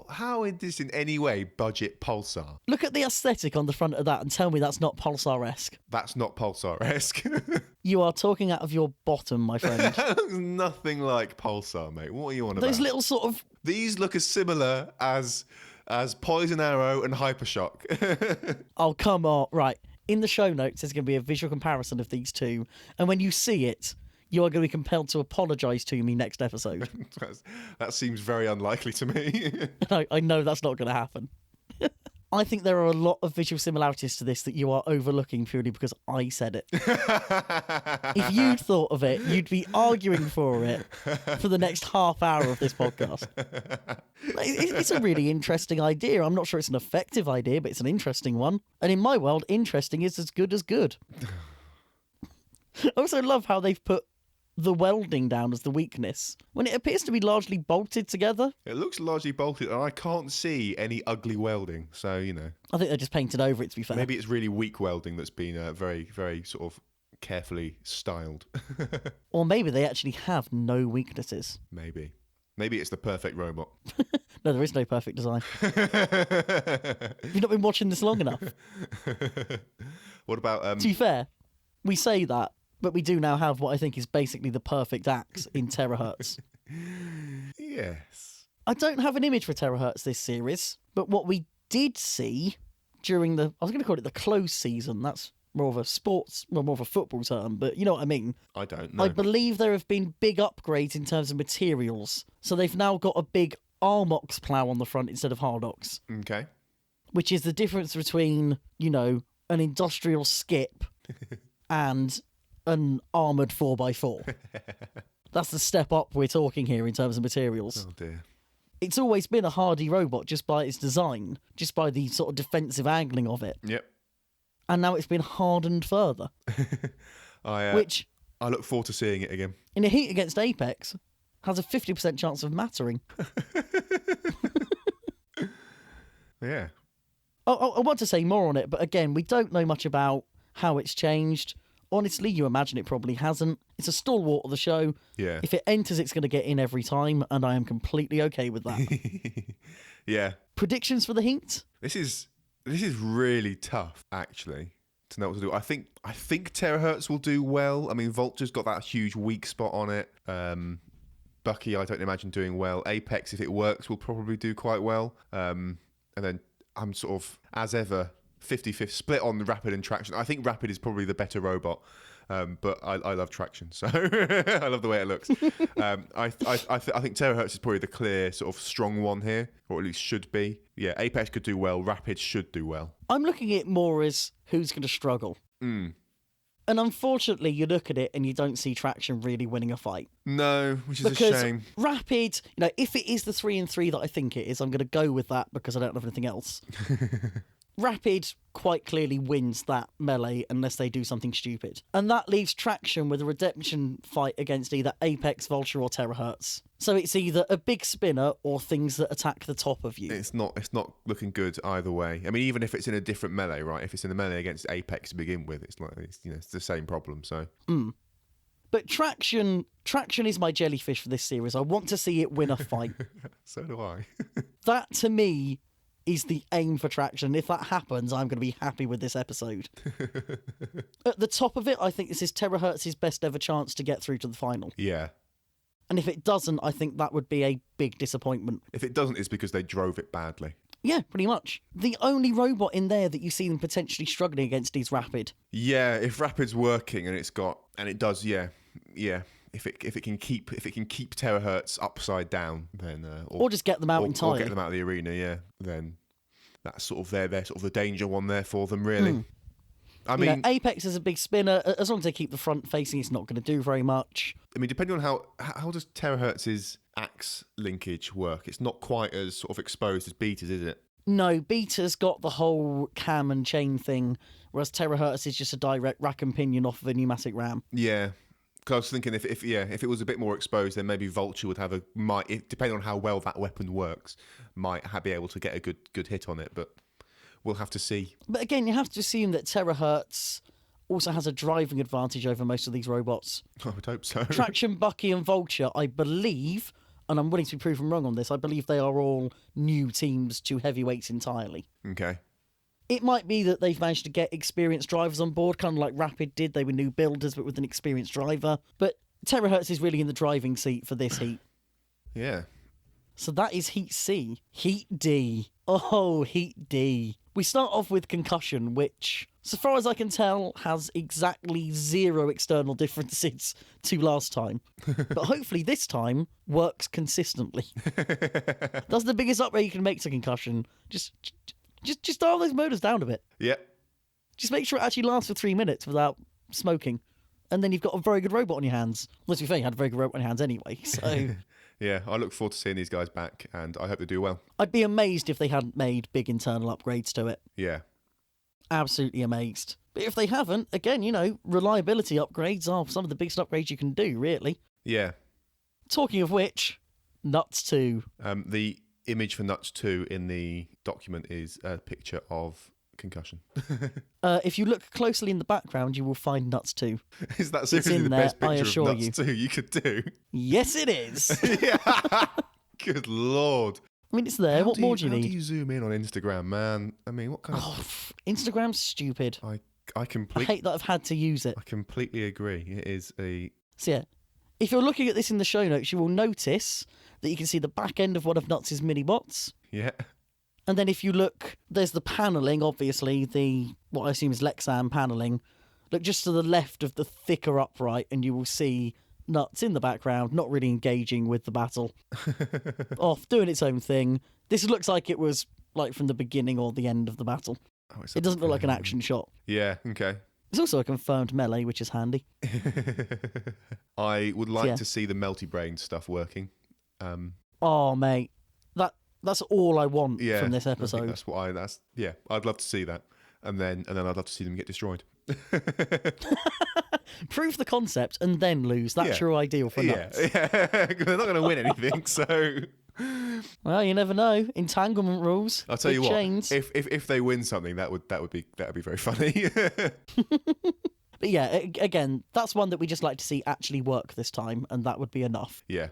S2: How is this in any way budget pulsar?
S1: Look at the aesthetic on the front of that and tell me that's not Pulsar-esque.
S2: That's not pulsar-esque.
S1: You are talking out of your bottom, my friend.
S2: That looks nothing like pulsar, mate. What are you on about?
S1: Those little sort of...
S2: These look as similar as Poison Arrow and Hypershock.
S1: Oh, come on. Right. In the show notes, there's going to be a visual comparison of these two. And when you see it, you are going to be compelled to apologise to me next episode.
S2: That seems very unlikely to me.
S1: I know that's not going to happen. I think there are a lot of visual similarities to this that you are overlooking purely because I said it. If you'd thought of it, you'd be arguing for it for the next half hour of this podcast. It's a really interesting idea. I'm not sure it's an effective idea, but it's an interesting one. And in my world, interesting is as good as good. I also love how they've put the welding down as the weakness when it appears to be largely bolted together.
S2: It looks largely bolted, and I can't see any ugly welding. So, you know,
S1: I think they just painted over it, to be fair.
S2: maybe it's really weak welding that's been very, very sort of carefully styled.
S1: Or maybe they actually have no weaknesses.
S2: Maybe it's the perfect robot.
S1: No, there is no perfect design. Have you not been watching this long enough?
S2: What about
S1: To be fair, we say that, but we do now have what I think is basically the perfect axe in terahertz.
S2: Yes.
S1: I don't have an image for terahertz this series, but what we did see during I was going to call it the close season. That's more of a more of a football term, but you know what I mean.
S2: I don't know.
S1: I believe there have been big upgrades in terms of materials. So they've now got a big Armox plough on the front instead of Hardox.
S2: Okay.
S1: Which is the difference between, you know, an industrial skip and an armoured 4x4. That's the step up we're talking here in terms of materials.
S2: Oh dear.
S1: It's always been a hardy robot just by its design, just by the sort of defensive angling of it.
S2: Yep.
S1: And now it's been hardened further. Which,
S2: I look forward to seeing it again.
S1: in a heat against Apex, has a 50% chance of mattering.
S2: Yeah.
S1: I want to say more on it, but again, we don't know much about how it's changed. Honestly, you imagine it probably hasn't. It's a stalwart of the show.
S2: Yeah.
S1: If it enters, it's going to get in every time, and I am completely okay with that.
S2: Yeah.
S1: Predictions for the heat?
S2: This is really tough, actually, to know what to do. I think Terahertz will do well. I mean, Vulture's got that huge weak spot on it. Bucky, I don't imagine doing well. Apex, if it works, will probably do quite well. And then I'm sort of, as ever, 50-50 split on the Rapid and Traction. I think Rapid is probably the better robot, but I love Traction, so I love the way it looks. I think Terahertz is probably the clear sort of strong one here, or at least should be. Yeah, Apex could do well. Rapid should do well.
S1: I'm looking at it more as who's going to struggle.
S2: Mm.
S1: And unfortunately, you look at it and you don't see Traction really winning a fight.
S2: No, which is
S1: because
S2: a shame.
S1: Rapid, you know, if it is the 3-3 that I think it is, I'm going to go with that because I don't have anything else. Rapid quite clearly wins that melee unless they do something stupid. And that leaves Traction with a redemption fight against either Apex, Vulture or Terahertz. So it's either a big spinner or things that attack the top of you.
S2: It's not looking good either way. I mean, even if it's in a different melee, right? If it's in the melee against Apex to begin with, it's the same problem. So.
S1: Mm. But Traction is my jellyfish for this series. I want to see it win a fight.
S2: So do I.
S1: That to me is the aim for Traction. If that happens, I'm going to be happy with this episode. At the top of it, I think this is Terahertz's best ever chance to get through to the final.
S2: Yeah.
S1: And if it doesn't, I think that would be a big disappointment.
S2: If it doesn't, it's because they drove it badly.
S1: Yeah, pretty much. The only robot in there that you see them potentially struggling against is Rapid.
S2: Yeah, if Rapid's working and it does, yeah. If it can keep Terahertz upside down, then
S1: or just get them out entirely.
S2: Or get them out of the arena, yeah. Then that's sort of they're sort of the danger one there for them, really. I mean,
S1: Apex is a big spinner. As long as they keep the front facing, it's not going to do very much.
S2: I mean, depending on how does Terahertz's axe linkage work? It's not quite as sort of exposed as Beta's, is it?
S1: No, Beta's got the whole cam and chain thing, whereas Terahertz is just a direct rack and pinion off of a pneumatic ram.
S2: Yeah. 'Cause I was thinking if it was a bit more exposed, then maybe Vulture would have depending on how well that weapon works, be able to get a good hit on it. But we'll have to see.
S1: But again, you have to assume that Terahertz also has a driving advantage over most of these robots.
S2: I would hope so.
S1: Traction, Bucky, and Vulture, I believe, and I'm willing to be proven wrong on this, I believe they are all new teams to heavyweights entirely.
S2: Okay.
S1: It might be that they've managed to get experienced drivers on board, kind of like Rapid did. They were new builders, but with an experienced driver. But Terahertz is really in the driving seat for this heat.
S2: Yeah.
S1: So that is Heat C. Heat D. Oh, Heat D. We start off with Concussion, which, so far as I can tell, has exactly 0 external differences to last time. But hopefully this time works consistently. That's the biggest upgrade you can make to Concussion. Just dial those motors down a bit.
S2: Yep.
S1: Just make sure it actually lasts for 3 minutes without smoking. And then you've got a very good robot on your hands. Let's be fair, you had a very good robot on your hands anyway, so...
S2: Yeah, I look forward to seeing these guys back, and I hope they do well.
S1: I'd be amazed if they hadn't made big internal upgrades to it.
S2: Yeah.
S1: Absolutely amazed. But if they haven't, again, reliability upgrades are some of the biggest upgrades you can do, really.
S2: Yeah.
S1: Talking of which, Nuts 2.
S2: The image for Nuts 2 in the document is a picture of Concussion.
S1: If you look closely in the background, you will find Nuts 2.
S2: Is that seriously the best picture of Nuts 2 you could do?
S1: Yes, it is.
S2: Yeah. Good Lord.
S1: I mean, it's there. What more do you need?
S2: How do you zoom in on Instagram, man? I mean, what kind of...
S1: Instagram's stupid.
S2: I
S1: I
S2: completely...
S1: hate that I've had to use it.
S2: I completely agree. It is a...
S1: So yeah, if you're looking at this in the show notes, you will notice that you can see the back end of one of Nuts' mini-bots.
S2: Yeah.
S1: And then if you look, there's the panelling, obviously, what I assume is Lexan panelling. Look just to the left of the thicker upright and you will see Nuts in the background, not really engaging with the battle. Off, doing its own thing. This looks like it was like from the beginning or the end of the battle.
S2: Oh,
S1: It doesn't look like an action shot.
S2: Yeah, okay.
S1: It's also a confirmed melee, which is handy.
S2: I would like to see the Melty Brain stuff working.
S1: Oh, mate. That's all I want from this
S2: I
S1: episode.
S2: think I'd love to see that. And then I'd love to see them get destroyed.
S1: Prove the concept and then lose. That's your ideal for Nuts.
S2: Yeah. They're not going to win anything, so...
S1: Well, you never know. Entanglement rules.
S2: I'll tell you what.
S1: Chains.
S2: If they win something, that would be very funny.
S1: But yeah, again, that's one that we just like to see actually work this time, and that would be enough.
S2: Yeah.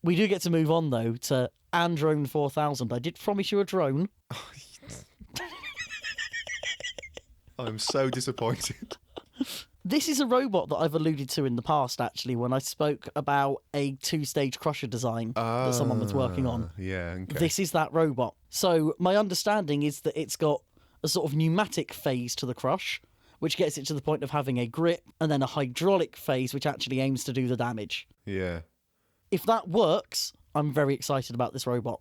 S1: We do get to move on though to Androne 4000. I did promise you a drone.
S2: I'm so disappointed.
S1: This is a robot that I've alluded to in the past, actually, when I spoke about a 2-stage crusher design that someone was working on.
S2: Yeah, okay.
S1: This is that robot. So my understanding is that it's got a sort of pneumatic phase to the crush, which gets it to the point of having a grip, and then a hydraulic phase, which actually aims to do the damage.
S2: Yeah.
S1: If that works, I'm very excited about this robot.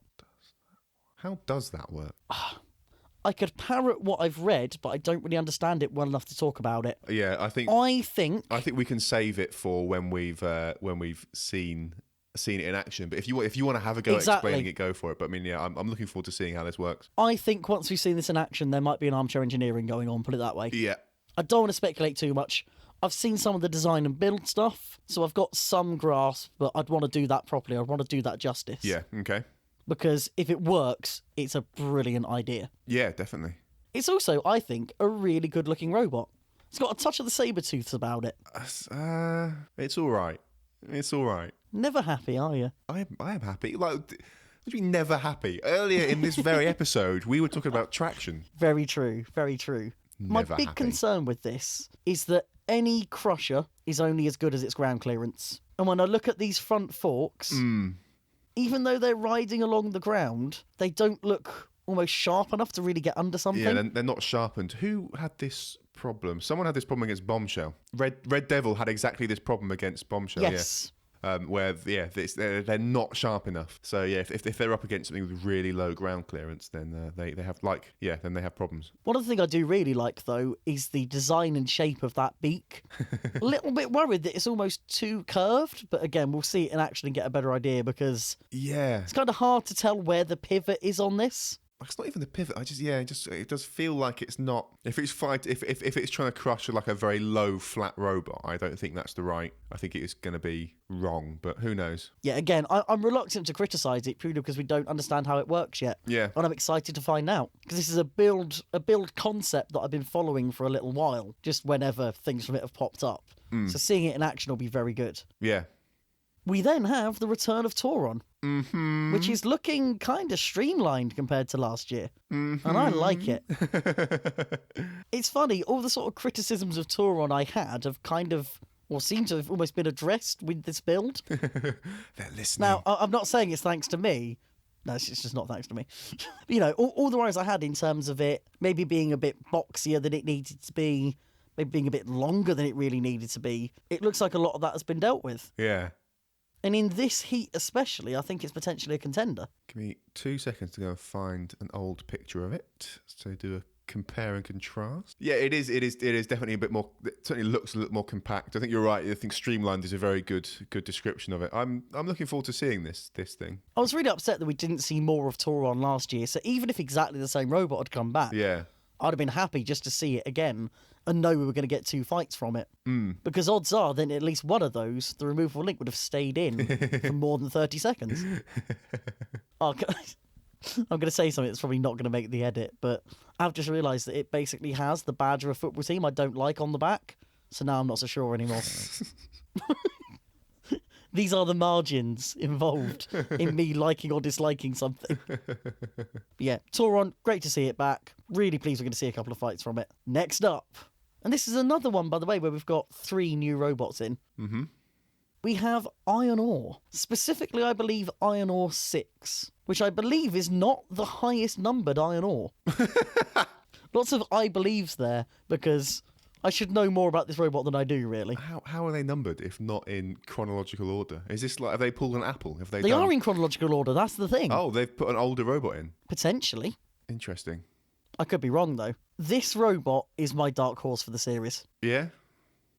S2: How does that work?
S1: I could parrot what I've read, but I don't really understand it well enough to talk about it.
S2: Yeah, I think we can save it for when we've seen it in action. But if you want to have a go at explaining it, go for it. But I mean, yeah, I'm looking forward to seeing how this works.
S1: I think once we've seen this in action, there might be an armchair engineering going on, put it that way.
S2: Yeah.
S1: I don't want to speculate too much. I've seen some of the design and build stuff, so I've got some grasp, but I'd want to do that properly. I'd want to do that justice.
S2: Yeah, okay.
S1: Because if it works, it's a brilliant idea.
S2: Yeah, definitely.
S1: It's also, I think, a really good-looking robot. It's got a touch of the saber-tooth about it.
S2: It's all right. It's all right.
S1: Never happy, are you?
S2: I am happy. Like, what do you mean never happy? Earlier in this very episode, we were talking about traction.
S1: Very true, very true. My big concern with this is that any crusher is only as good as its ground clearance. And when I look at these front forks, even though they're riding along the ground, they don't look almost sharp enough to really get under something.
S2: Yeah, they're not sharpened. Who had this problem? Someone had this problem against Bombshell. Red Devil had exactly this problem against Bombshell.
S1: Yes.
S2: Yeah. Where they're not sharp enough. So yeah, if they're up against something with really low ground clearance, then they have problems.
S1: One other thing I do really like though is the design and shape of that beak. A little bit worried that it's almost too curved, but again, we'll see it in action and get a better idea because it's kind of hard to tell where the pivot is on this.
S2: It's not even the pivot. It does feel like it's not. If it's if it's trying to crush like a very low flat robot, I don't think that's the right. I think it is going to be wrong, but who knows?
S1: Yeah, again, I'm reluctant to criticise it purely because we don't understand how it works yet.
S2: Yeah.
S1: And I'm excited to find out because this is a build concept that I've been following for a little while, just whenever things from it have popped up. So seeing it in action will be very good.
S2: Yeah.
S1: We then have the return of Tauron, which is looking kind of streamlined compared to last year. And I like it. It's funny, all the sort of criticisms of Tauron I had have kind of, or seem to have almost been addressed with this build.
S2: They're listening.
S1: Now, I'm not saying it's thanks to me. No, it's just not thanks to me. You know, all the worries I had in terms of it maybe being a bit boxier than it needed to be, maybe being a bit longer than it really needed to be, it looks like a lot of that has been dealt with.
S2: Yeah.
S1: And in this heat especially, I think it's potentially a contender.
S2: Give me 2 seconds to go and find an old picture of it. So do a compare and contrast. Yeah, it is definitely a bit more. It certainly looks a little more compact. I think you're right. I think streamlined is a very good description of it. I'm looking forward to seeing this thing.
S1: I was really upset that we didn't see more of Tauron last year. So even if exactly the same robot had come back,
S2: Yeah.
S1: I'd have been happy just to see it again and know we were going to get 2 fights from it. Because odds are then at least one of those, the removable link would have stayed in for more than 30 seconds. I'm going to say something that's probably not going to make the edit, but I've just realised that it basically has the badge of a football team I don't like on the back. So now I'm not so sure anymore. These are the margins involved in me liking or disliking something. But yeah, Tauron, great to see it back. Really pleased we're going to see a couple of fights from it. Next up, and this is another one, by the way, where we've got 3 new robots in. We have Iron Ore. Specifically, I believe Iron Ore 6, which I believe is not the highest numbered Iron Ore. Lots of I believes there, because I should know more about this robot than I do, really.
S2: How are they numbered if not in chronological order? Is this like, have they pulled an apple? Have
S1: They are in chronological order, that's the thing.
S2: Oh, they've put an older robot in.
S1: Potentially.
S2: Interesting.
S1: I could be wrong, though. This robot is my dark horse for the series.
S2: Yeah.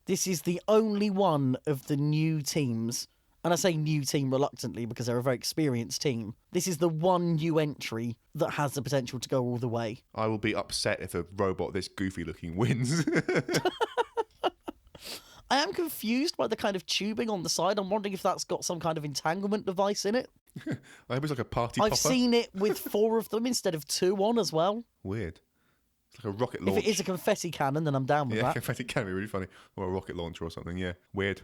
S1: This is the only one of the new teams, and I say new team reluctantly because they're a very experienced team. This is the one new entry that has the potential to go all the way.
S2: I will be upset if a robot this goofy looking wins.
S1: I am confused by the kind of tubing on the side. I'm wondering if that's got some kind of entanglement device in it.
S2: I hope it's like a party popper.
S1: I've seen it with 4 of them instead of 2 on as well.
S2: Weird. It's like a rocket launch.
S1: If it is a confetti cannon, then I'm down with that.
S2: Confetti can be really funny. Or a rocket launcher or something, yeah. Weird.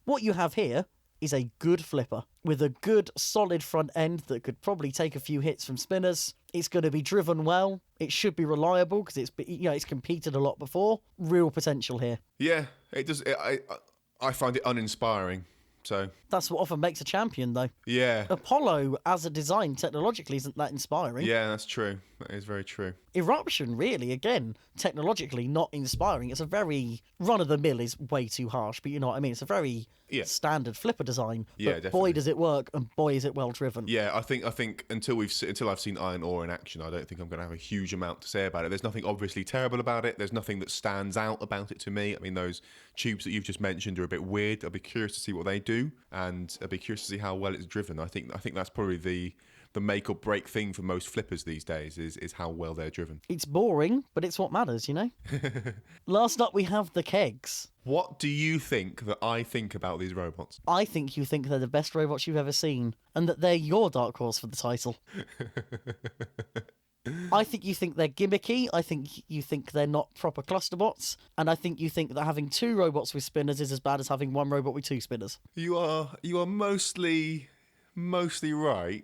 S1: What you have here is a good flipper with a good solid front end that could probably take a few hits from spinners. It's going to be driven well. It should be reliable because it's competed a lot before. Real potential here.
S2: Yeah, it does. I find it uninspiring. So
S1: that's what often makes a champion, though.
S2: Yeah.
S1: Apollo, as a design, technologically isn't that inspiring.
S2: Yeah, that's true. That is very true.
S1: Eruption, really, again, technologically not inspiring. It's a very run-of-the-mill is way too harsh, but you know what I mean. It's a very standard flipper design.
S2: Yeah,
S1: but
S2: definitely.
S1: Boy, does it work, and boy, is it well driven.
S2: Yeah, I think until I've seen Iron Ore in action, I don't think I'm going to have a huge amount to say about it. There's nothing obviously terrible about it. There's nothing that stands out about it to me. I mean, those tubes that you've just mentioned are a bit weird. I'll be curious to see what they do, and I'll be curious to see how well it's driven. I think that's probably the make or break thing for most flippers these days is how well they're driven.
S1: It's boring, but it's what matters, you know? Last up, we have the kegs.
S2: What do you think that I think about these robots?
S1: I think you think they're the best robots you've ever seen, and that they're your dark horse for the title. I think you think they're gimmicky. I think you think they're not proper cluster bots, and I think you think that having 2 robots with spinners is as bad as having 1 robot with 2 spinners.
S2: You are mostly right.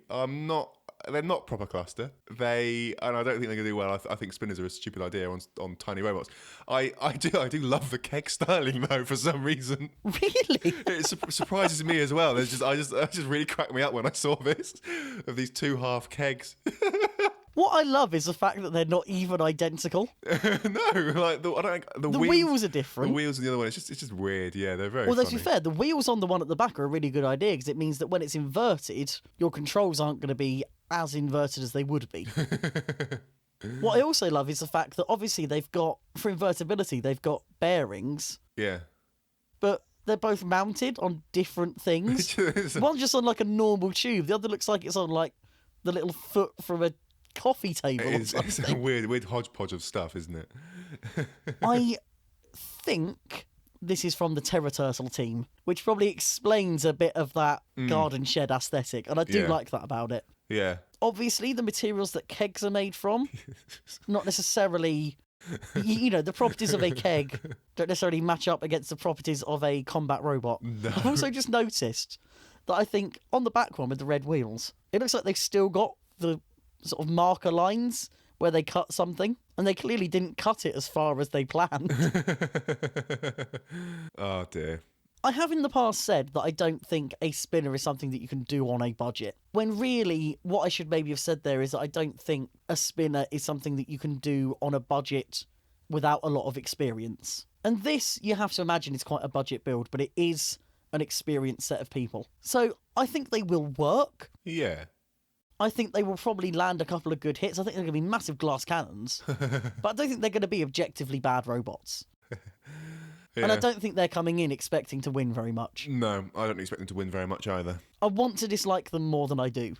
S2: They're not proper cluster. And I don't think they're going to do well. I think spinners are a stupid idea on tiny robots. I do love the keg styling though for some reason.
S1: Really?
S2: It surprises me as well. It just really cracked me up when I saw this of these 2 half kegs.
S1: What I love is the fact that they're not even identical.
S2: No, like the
S1: wheels are different.
S2: The wheels on the other one, it's just weird. Yeah, they're very.
S1: Although
S2: funny.
S1: to be fair, the wheels on the one at the back are a really good idea because it means that when it's inverted, your controls aren't going to be as inverted as they would be. What I also love is the fact that obviously they've got, for invertibility, they've got bearings.
S2: Yeah.
S1: But they're both mounted on different things. One's just on like a normal tube. The other looks like it's on like the little foot from a coffee table or
S2: It's a
S1: something.
S2: weird hodgepodge of stuff, isn't it?
S1: I think this is from the Terra Turtle team, which probably explains a bit of that garden shed aesthetic, and I do
S2: Yeah.
S1: like that about it.
S2: Yeah.
S1: Obviously, the materials that kegs are made from, not necessarily, the properties of a keg don't necessarily match up against the properties of a combat robot.
S2: No.
S1: I've also just noticed that I think on the back one with the red wheels, it looks like they've still got the sort of marker lines where they cut something, and they clearly didn't cut it as far as they planned.
S2: Oh dear.
S1: I have in the past said that I don't think a spinner is something that you can do on a budget. When really, what I should maybe have said there is that I don't think a spinner is something that you can do on a budget without a lot of experience. And this, you have to imagine, is quite a budget build, but it is an experienced set of people. So I think they will work.
S2: Yeah.
S1: I think they will probably land a couple of good hits. I think they're going to be massive glass cannons. But I don't think they're going to be objectively bad robots.
S2: Yeah.
S1: And I don't think they're coming in expecting to win very much.
S2: No, I don't expect them to win very much either.
S1: I want to dislike them more than I do.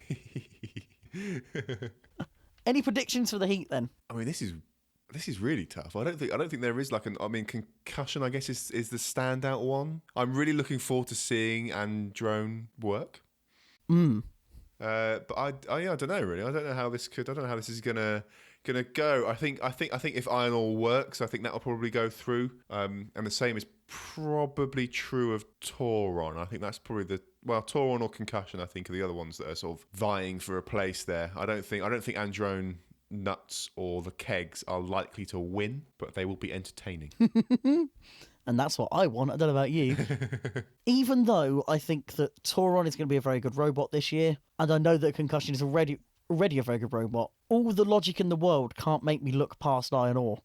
S1: Any predictions for the Heat then?
S2: I mean, this is really tough. I don't think there is concussion, I guess, is the standout one. I'm really looking forward to seeing Androne work. But I don't know really. I don't know how this is gonna go. I think if Iron Ore works, I think that'll probably go through. And the same is probably true of Tauron. I think that's probably Tauron or Concussion, I think, are the other ones that are sort of vying for a place there. I don't think Androne, Nuts, or the Kegs are likely to win, but they will be entertaining.
S1: And that's what I want. I don't know about you. Even though I think that Tauron is going to be a very good robot this year, and I know that Concussion is already a very good robot, all the logic in the world can't make me look past Iron Ore.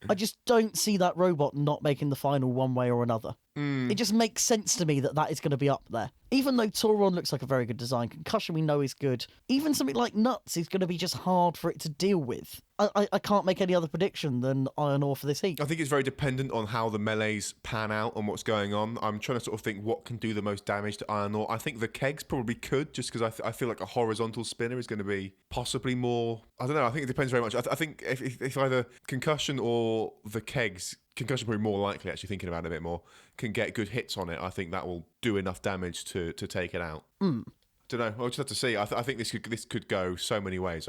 S1: I just don't see that robot not making the final one way or another. It just makes sense to me that is going to be up there. Even though Tauron looks like a very good design, Concussion we know is good. Even something like Nuts is going to be just hard for it to deal with. I can't make any other prediction than Iron Ore for this heat.
S2: I think it's very dependent on how the melees pan out and what's going on. I'm trying to sort of think what can do the most damage to Iron Ore. I think the Kegs probably could, just because I feel like a horizontal spinner is going to be possibly more... I don't know, I think it depends very much. I think if either Concussion or the Kegs... Concussion probably more likely, actually thinking about it a bit more, can get good hits on it. I think that will do enough damage to take it out. Don't know. I'll just have to see. I think this could go so many ways.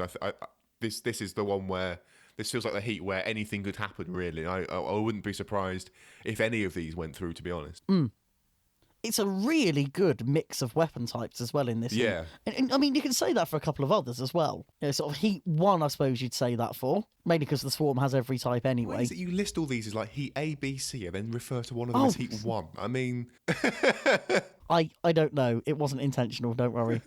S2: This is the one where this feels like the heat where anything could happen. Really, I wouldn't be surprised if any of these went through. To be honest.
S1: It's a really good mix of weapon types as well in this.
S2: Yeah.
S1: And I mean, you can say that for a couple of others as well. Sort of Heat 1, I suppose you'd say that for. Mainly because the Swarm has every type anyway.
S2: Why is it you list all these as like Heat A, B, C, and then refer to one of them as Heat 1? I mean...
S1: I don't know. It wasn't intentional, don't worry.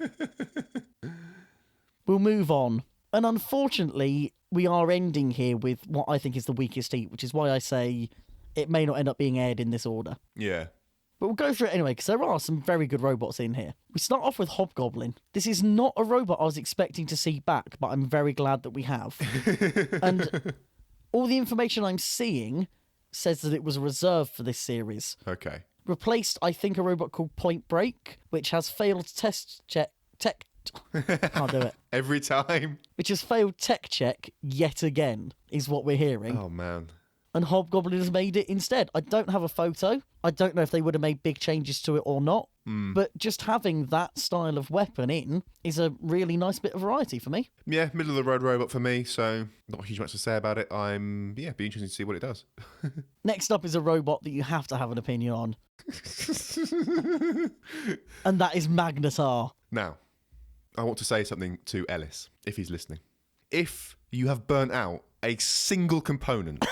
S1: We'll move on. And unfortunately, we are ending here with what I think is the weakest Heat, which is why I say it may not end up being aired in this order.
S2: Yeah.
S1: But we'll go through it anyway, because there are some very good robots in here. We start off with Hobgoblin. This is not a robot I was expecting to see back, but I'm very glad that we have. And all the information I'm seeing says that it was reserved for this series.
S2: Okay.
S1: Replaced, I think, a robot called Point Break, which has failed can't do it.
S2: Every time.
S1: Which has failed tech check yet again, is what we're hearing.
S2: Oh, man.
S1: And Hobgoblin has made it instead. I don't have a photo. I don't know if they would have made big changes to it or not. But just having that style of weapon in is a really nice bit of variety for me.
S2: Yeah, middle of the road robot for me, so not a huge much to say about it. Be interesting to see what it does.
S1: Next up is a robot that you have to have an opinion on. And that is Magnetar.
S2: Now, I want to say something to Ellis, if he's listening. If you have burnt out a single component...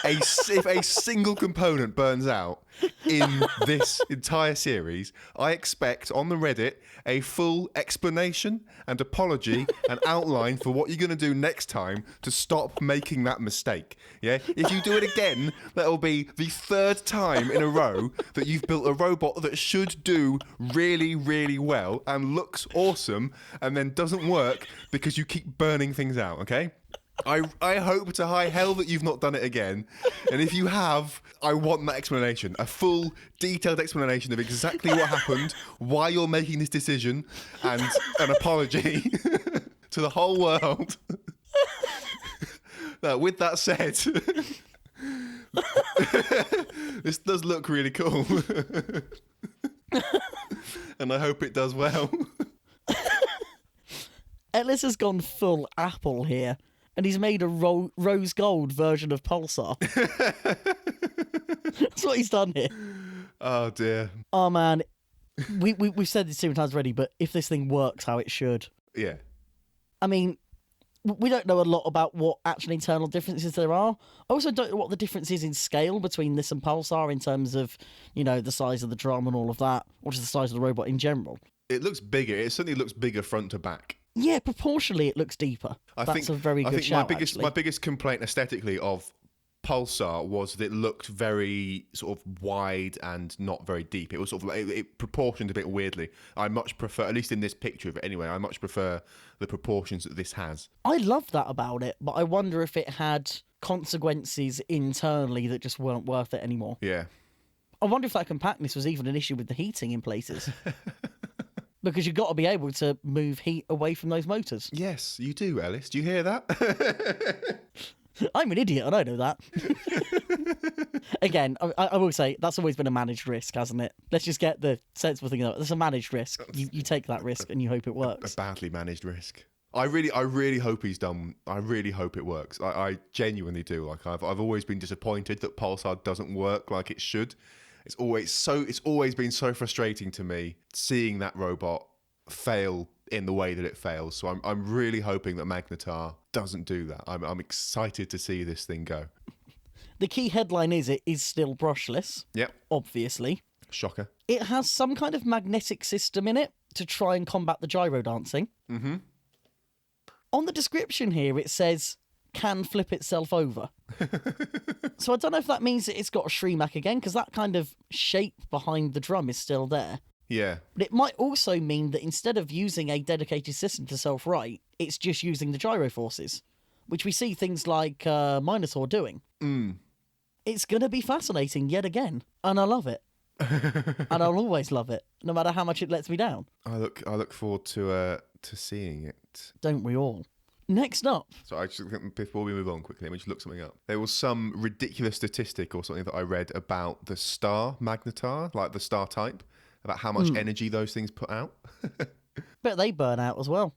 S2: if a single component burns out in this entire series, I expect on the Reddit a full explanation and apology and outline for what you're going to do next time to stop making that mistake. Yeah, if you do it again, that'll be the third time in a row that you've built a robot that should do really, really well and looks awesome, and then doesn't work because you keep burning things out. Okay. I hope to high hell that you've not done it again. And if you have, I want that explanation. A full, detailed explanation of exactly what happened, why you're making this decision, and an apology to the whole world. Now, with that said, this does look really cool. And I hope it does well.
S1: Ellis has gone full Apple here, and he's made a rose gold version of Pulsar. That's what he's done here.
S2: Oh, dear.
S1: Oh, man. We've said this 2 times already, but if this thing works how it should...
S2: Yeah.
S1: I mean, we don't know a lot about what actual internal differences there are. I also don't know what the difference is in scale between this and Pulsar in terms of, the size of the drum and all of that, or just the size of the robot in general.
S2: It looks bigger. It certainly looks bigger front to back.
S1: Yeah, proportionally it looks deeper. That's a very good shout,
S2: my biggest complaint aesthetically of Pulsar was that it looked very sort of wide and not very deep. It was sort of like, it proportioned a bit weirdly. I much prefer, at least in this picture of it anyway, I much prefer the proportions that this has.
S1: I love that about it, but I wonder if it had consequences internally that just weren't worth it anymore.
S2: Yeah.
S1: I wonder if that compactness was even an issue with the heating in places. Because you've got to be able to move heat away from those motors.
S2: Yes, you do, Ellis. Do you hear that?
S1: I'm an idiot, and I know that. Again, I will say, that's always been a managed risk, hasn't it? Let's just get the sensible thing out. That's a managed risk. You take that risk and you hope it works.
S2: A badly managed risk. I really hope he's done. I really hope it works. I genuinely do. Like I've always been disappointed that Pulsar doesn't work like it should. It's always been so frustrating to me seeing that robot fail in the way that it fails. So I'm really hoping that Magnetar doesn't do that. I'm excited to see this thing go.
S1: The key headline is it is still brushless.
S2: Yep.
S1: Obviously.
S2: Shocker.
S1: It has some kind of magnetic system in it to try and combat the gyro dancing.
S2: Mm-hmm.
S1: On the description here, it says, can flip itself over. So I don't know if that means that it's got a Shrimak again, because that kind of shape behind the drum is still there.
S2: Yeah.
S1: But it might also mean that instead of using a dedicated system to self-right, it's just using the gyro forces, which we see things like Minotaur doing.
S2: Mm.
S1: It's going to be fascinating yet again, and I love it. And I'll always love it, no matter how much it lets me down.
S2: I look forward to seeing it.
S1: Don't we all? Next up.
S2: So before we move on quickly, let me just look something up. There was some ridiculous statistic or something that I read about the star Magnetar, like the star type, about how much energy those things put out.
S1: Bet they burn out as well.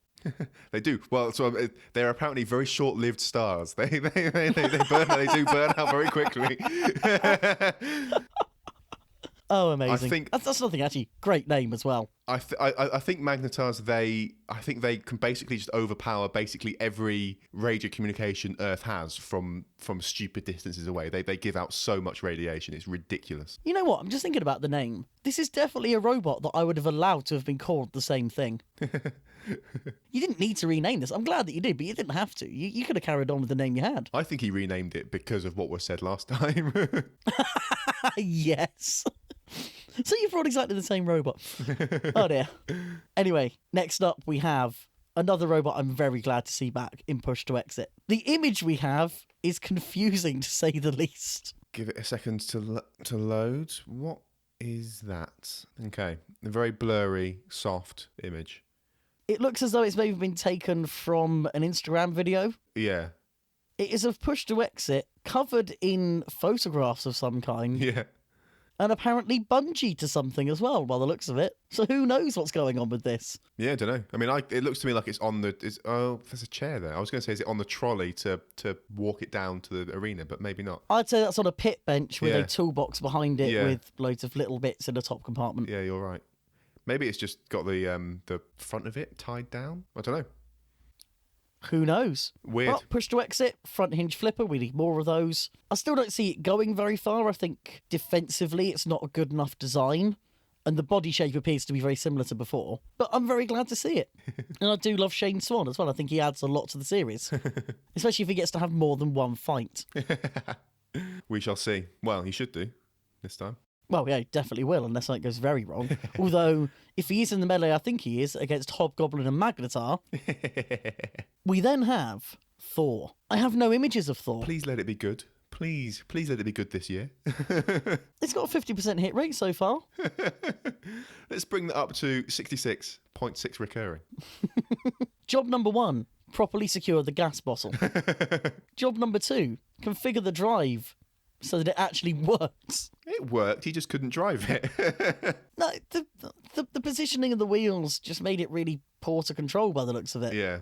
S2: They do. Well, so they're apparently very short-lived stars. They do burn out very quickly.
S1: Oh, amazing! That's nothing actually. Great name as well.
S2: I think Magnetars they can basically just overpower basically every radio communication Earth has from stupid distances away. They give out so much radiation, it's ridiculous.
S1: You know what? I'm just thinking about the name. This is definitely a robot that I would have allowed to have been called the same thing. You didn't need to rename this. I'm glad that you did, but you didn't have to. You could have carried on with the name you had.
S2: I think he renamed it because of what was said last time.
S1: Yes. So you brought exactly the same robot. Oh dear. Anyway, next up we have another robot I'm very glad to see back in Push to Exit. The image we have is confusing to say the least.
S2: Give it a second to load. What is that? Okay, a very blurry, soft image.
S1: It looks as though it's maybe been taken from an Instagram video.
S2: Yeah.
S1: It is of Push to Exit, covered in photographs of some kind.
S2: Yeah.
S1: And apparently bungee to something as well, by the looks of it. So who knows what's going on with this?
S2: Yeah, I don't know. I mean, it looks to me like it's on the... there's a chair there. I was going to say, is it on the trolley to walk it down to the arena, but maybe not.
S1: I'd say that's on a pit bench with
S2: Yeah.
S1: a toolbox behind it with loads of little bits in the top compartment.
S2: Yeah, you're right. Maybe it's just got the front of it tied down. I don't know.
S1: Who knows?
S2: Weird.
S1: But Push to Exit, front hinge flipper, we need more of those. I still don't see it going very far. I think defensively it's not a good enough design, and the body shape appears to be very similar to before. But I'm very glad to see it. And I do love Shane Swan as well. I think he adds a lot to the series, especially if he gets to have more than one fight.
S2: We shall see. Well, he should do this time.
S1: Well, yeah, he definitely will, unless something goes very wrong. Although, if he is in the melee, I think he is, against Hobgoblin and Magnetar. We then have Thor. I have no images of Thor.
S2: Please let it be good. Please let it be good this year.
S1: It's got a 50% hit rate so far.
S2: Let's bring that up to 66.6 recurring.
S1: Job number 1, properly secure the gas bottle. Job number 2, configure the drive so that it actually works.
S2: It worked, he just couldn't drive it.
S1: No, the positioning of the wheels just made it really poor to control by the looks of it.
S2: Yeah.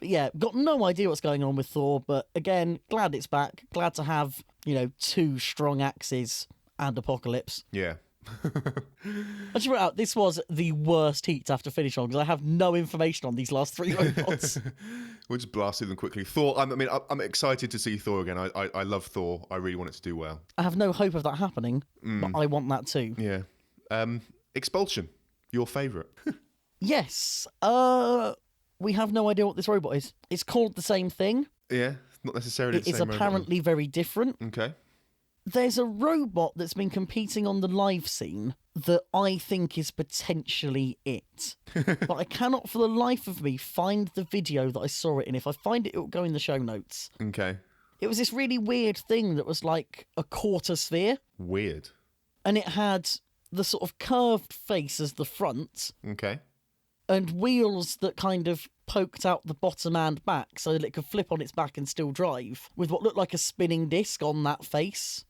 S1: But yeah, got no idea what's going on with Thor, but again, glad it's back. Glad to have, 2 strong axes and Apocalypse.
S2: Yeah.
S1: I just wrote out, this was the worst heat to have to finish on because I have no information on these last 3 robots.
S2: We'll just blast through them quickly. Thor, I'm excited to see Thor again. I love Thor. I really want it to do well.
S1: I have no hope of that happening, but I want that too.
S2: Yeah. Expulsion, your favourite.
S1: Yes. We have no idea what this robot is. It's called the same thing.
S2: Yeah, not necessarily the
S1: It is
S2: same robot.
S1: apparently very different.
S2: Okay.
S1: There's a robot that's been competing on the live scene that I think is potentially it. But I cannot for the life of me find the video that I saw it in. If I find it, it will go in the show notes.
S2: Okay.
S1: It was this really weird thing that was like a quarter sphere.
S2: Weird.
S1: And it had the sort of curved face as the front
S2: Okay.
S1: and wheels that kind of poked out the bottom and back so that it could flip on its back and still drive with what looked like a spinning disc on that face.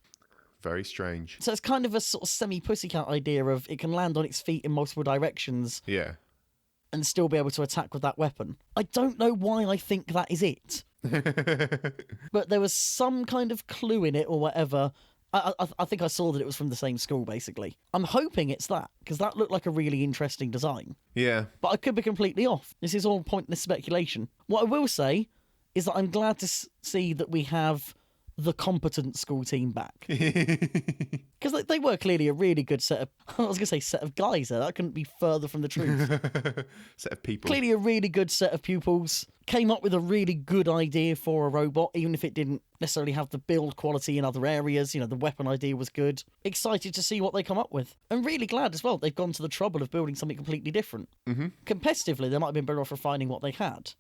S2: Very strange.
S1: So it's kind of a sort of semi-pussycat idea of it can land on its feet in multiple directions
S2: Yeah.
S1: and still be able to attack with that weapon. I don't know why I think that is it. But there was some kind of clue in it or whatever. I think I saw that it was from the same school, basically. I'm hoping it's that, because that looked like a really interesting design.
S2: Yeah.
S1: But I could be completely off. This is all pointless speculation. What I will say is that I'm glad to see that we have the competent school team back. Because they were clearly a really good set of... I was going to say set of guys there. That couldn't be further from the truth.
S2: Set of people.
S1: Clearly a really good set of pupils. Came up with a really good idea for a robot, even if it didn't necessarily have the build quality in other areas. The weapon idea was good. Excited to see what they come up with. And really glad as well they've gone to the trouble of building something completely different. Mm-hmm. Competitively, they might have been better off refining what they had.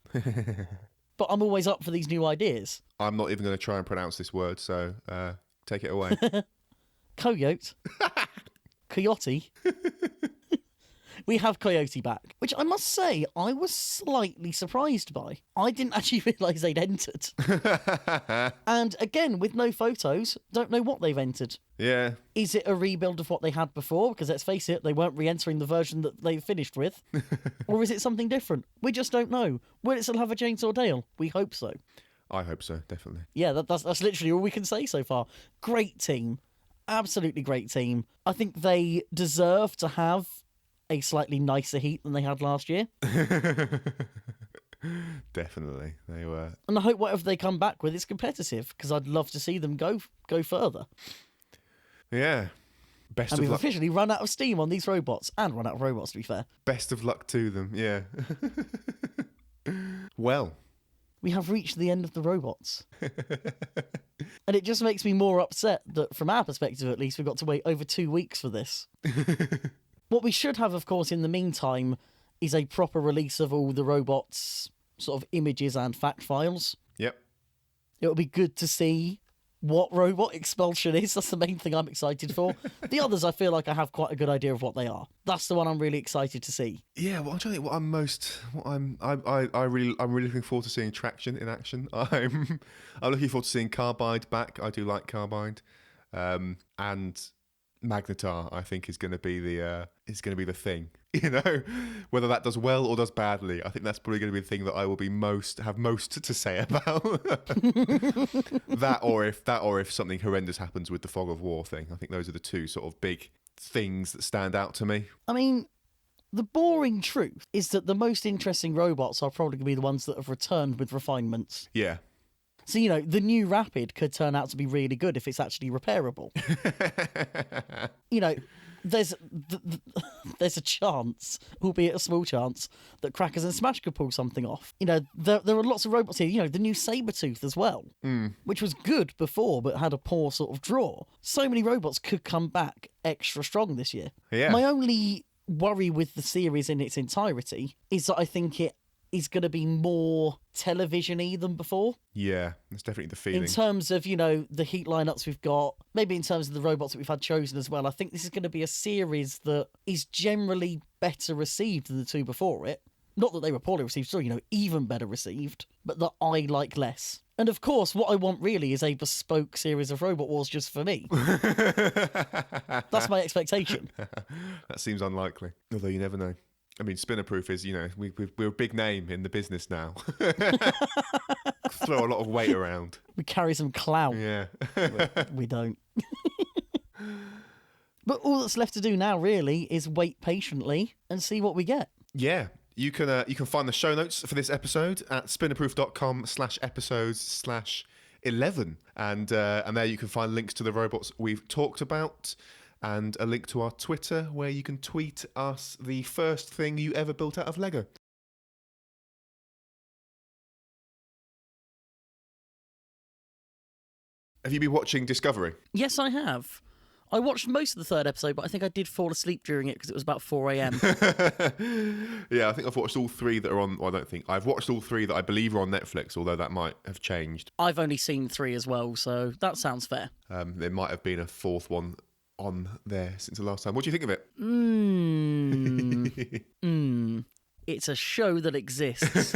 S1: But I'm always up for these new ideas.
S2: I'm not even going to try and pronounce this word, so take it away.
S1: Coyote. Coyote. We have Coyote back, which I must say I was slightly surprised by. I didn't actually realise they'd entered. And again, with no photos, don't know what they've entered.
S2: Yeah.
S1: Is it a rebuild of what they had before? Because let's face it, they weren't re-entering the version that they finished with. Or is it something different? We just don't know. Will it still have a Chainsaw Dale? We hope so.
S2: I hope so, definitely.
S1: Yeah, that's literally all we can say so far. Great team. Absolutely great team. I think they deserve to have a slightly nicer heat than they had last year.
S2: Definitely. They were.
S1: And I hope whatever they come back with is competitive, because I'd love to see them go further.
S2: Yeah. Best
S1: And
S2: of
S1: we've
S2: luck.
S1: officially run out of steam on these robots, and run out of robots, to be fair.
S2: Best of luck to them, yeah. Well.
S1: We have reached the end of the robots. And it just makes me more upset that, from our perspective at least, we've got to wait over 2 weeks for this. What we should have, of course, in the meantime, is a proper release of all the robots' sort of images and fact files.
S2: Yep.
S1: It'll be good to see what robot Expulsion is. That's the main thing I'm excited for. The others, I feel like I have quite a good idea of what they are. That's the one I'm really excited to see.
S2: Yeah, well, I'm trying to think I'm really looking forward to seeing Traction in action. I'm looking forward to seeing Carbide back. I do like Carbide. And Magnetar, I think, is going to be the thing. Whether that does well or does badly, I think that's probably going to be the thing that I will be have most to say about. that or if something horrendous happens with the Fog of War thing. I think those are the two sort of big things that stand out to me.
S1: I mean, the boring truth is that the most interesting robots are probably going to be the ones that have returned with refinements.
S2: Yeah.
S1: So, the new Rapid could turn out to be really good if it's actually repairable. There's a chance, albeit a small chance, that Crackers and Smash could pull something off. There are lots of robots here. The new Sabretooth as well, which was good before but had a poor sort of draw. So many robots could come back extra strong this year.
S2: Yeah.
S1: My only worry with the series in its entirety is that I think it is going to be more television-y than before.
S2: Yeah, that's definitely the feeling.
S1: In terms of, the heat lineups we've got, maybe in terms of the robots that we've had chosen as well, I think this is going to be a series that is generally better received than the two before it. Not that they were poorly received, still, even better received, but that I like less. And of course, what I want really is a bespoke series of Robot Wars just for me. That's my expectation.
S2: That seems unlikely, although you never know. I mean, Spinnerproof is, we're a big name in the business now. Throw a lot of weight around.
S1: We carry some clout.
S2: Yeah.
S1: We don't. But all that's left to do now, really, is wait patiently and see what we get.
S2: Yeah. You can find the show notes for this episode at spinnerproof.com/episodes/11. And there you can find links to the robots we've talked about and a link to our Twitter where you can tweet us the first thing you ever built out of Lego. Have you been watching Discovery?
S1: Yes, I have. I watched most of the third episode, but I think I did fall asleep during it because it was about 4 a.m.
S2: Yeah, I think I've watched all three that are on... Well, I don't think. I've watched all three that I believe are on Netflix, although that might have changed.
S1: I've only seen 3 as well, so that sounds fair.
S2: There might have been a fourth one on there since the last time. What do you think of it?
S1: It's a show that exists.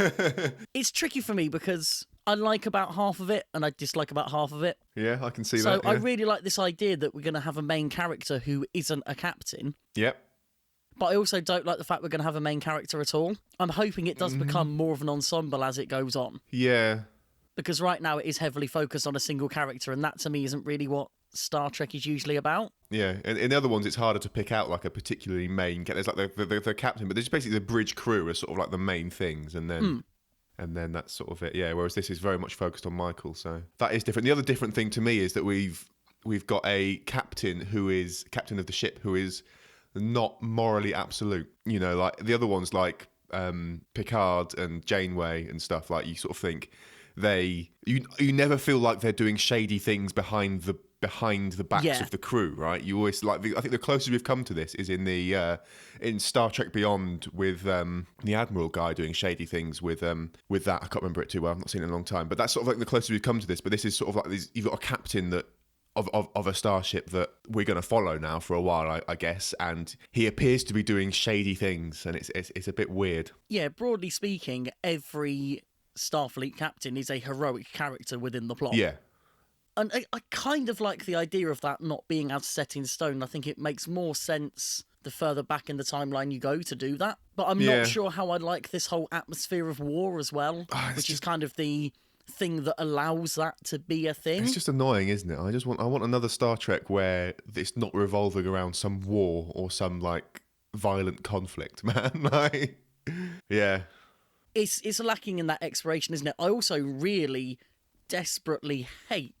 S1: It's tricky for me because I like about half of it and I dislike about half of it.
S2: Yeah, I can see
S1: so
S2: that. Yeah.
S1: I really like this idea that we're going to have a main character who isn't a captain.
S2: Yep.
S1: But I also don't like the fact we're going to have a main character at all. I'm hoping it does become more of an ensemble as it goes on.
S2: Yeah.
S1: Because right now it is heavily focused on a single character, and that to me isn't really what Star Trek is usually about.
S2: Yeah, and in the other ones, it's harder to pick out like a particularly main. There's like the captain, but there's basically the bridge crew are sort of like the main things, and then that's sort of it. Yeah, whereas this is very much focused on Michael, so that is different. The other different thing to me is that we've got a captain who is captain of the ship who is not morally absolute. Like the other ones, like Picard and Janeway and stuff. Like you sort of think you never feel like they're doing shady things behind the backs of the crew, right? You always I think the closest we've come to this is in the in Star Trek Beyond with the Admiral guy doing shady things with that. I can't remember it too well. I've not seen it in a long time, but that's sort of like the closest we've come to this. But this is sort of like you've got a captain that of a starship that we're going to follow now for a while, I guess, and he appears to be doing shady things, and it's a bit weird.
S1: Yeah, broadly speaking, every Starfleet captain is a heroic character within the plot.
S2: Yeah.
S1: And I kind of like the idea of that not being as set in stone. I think it makes more sense the further back in the timeline you go to do that. But I'm not sure how I like this whole atmosphere of war as well, which is kind of the thing that allows that to be a thing.
S2: It's just annoying, isn't it? I want another Star Trek where it's not revolving around some war or some like violent conflict, man. Yeah.
S1: It's lacking in that exploration, isn't it? I also really desperately hate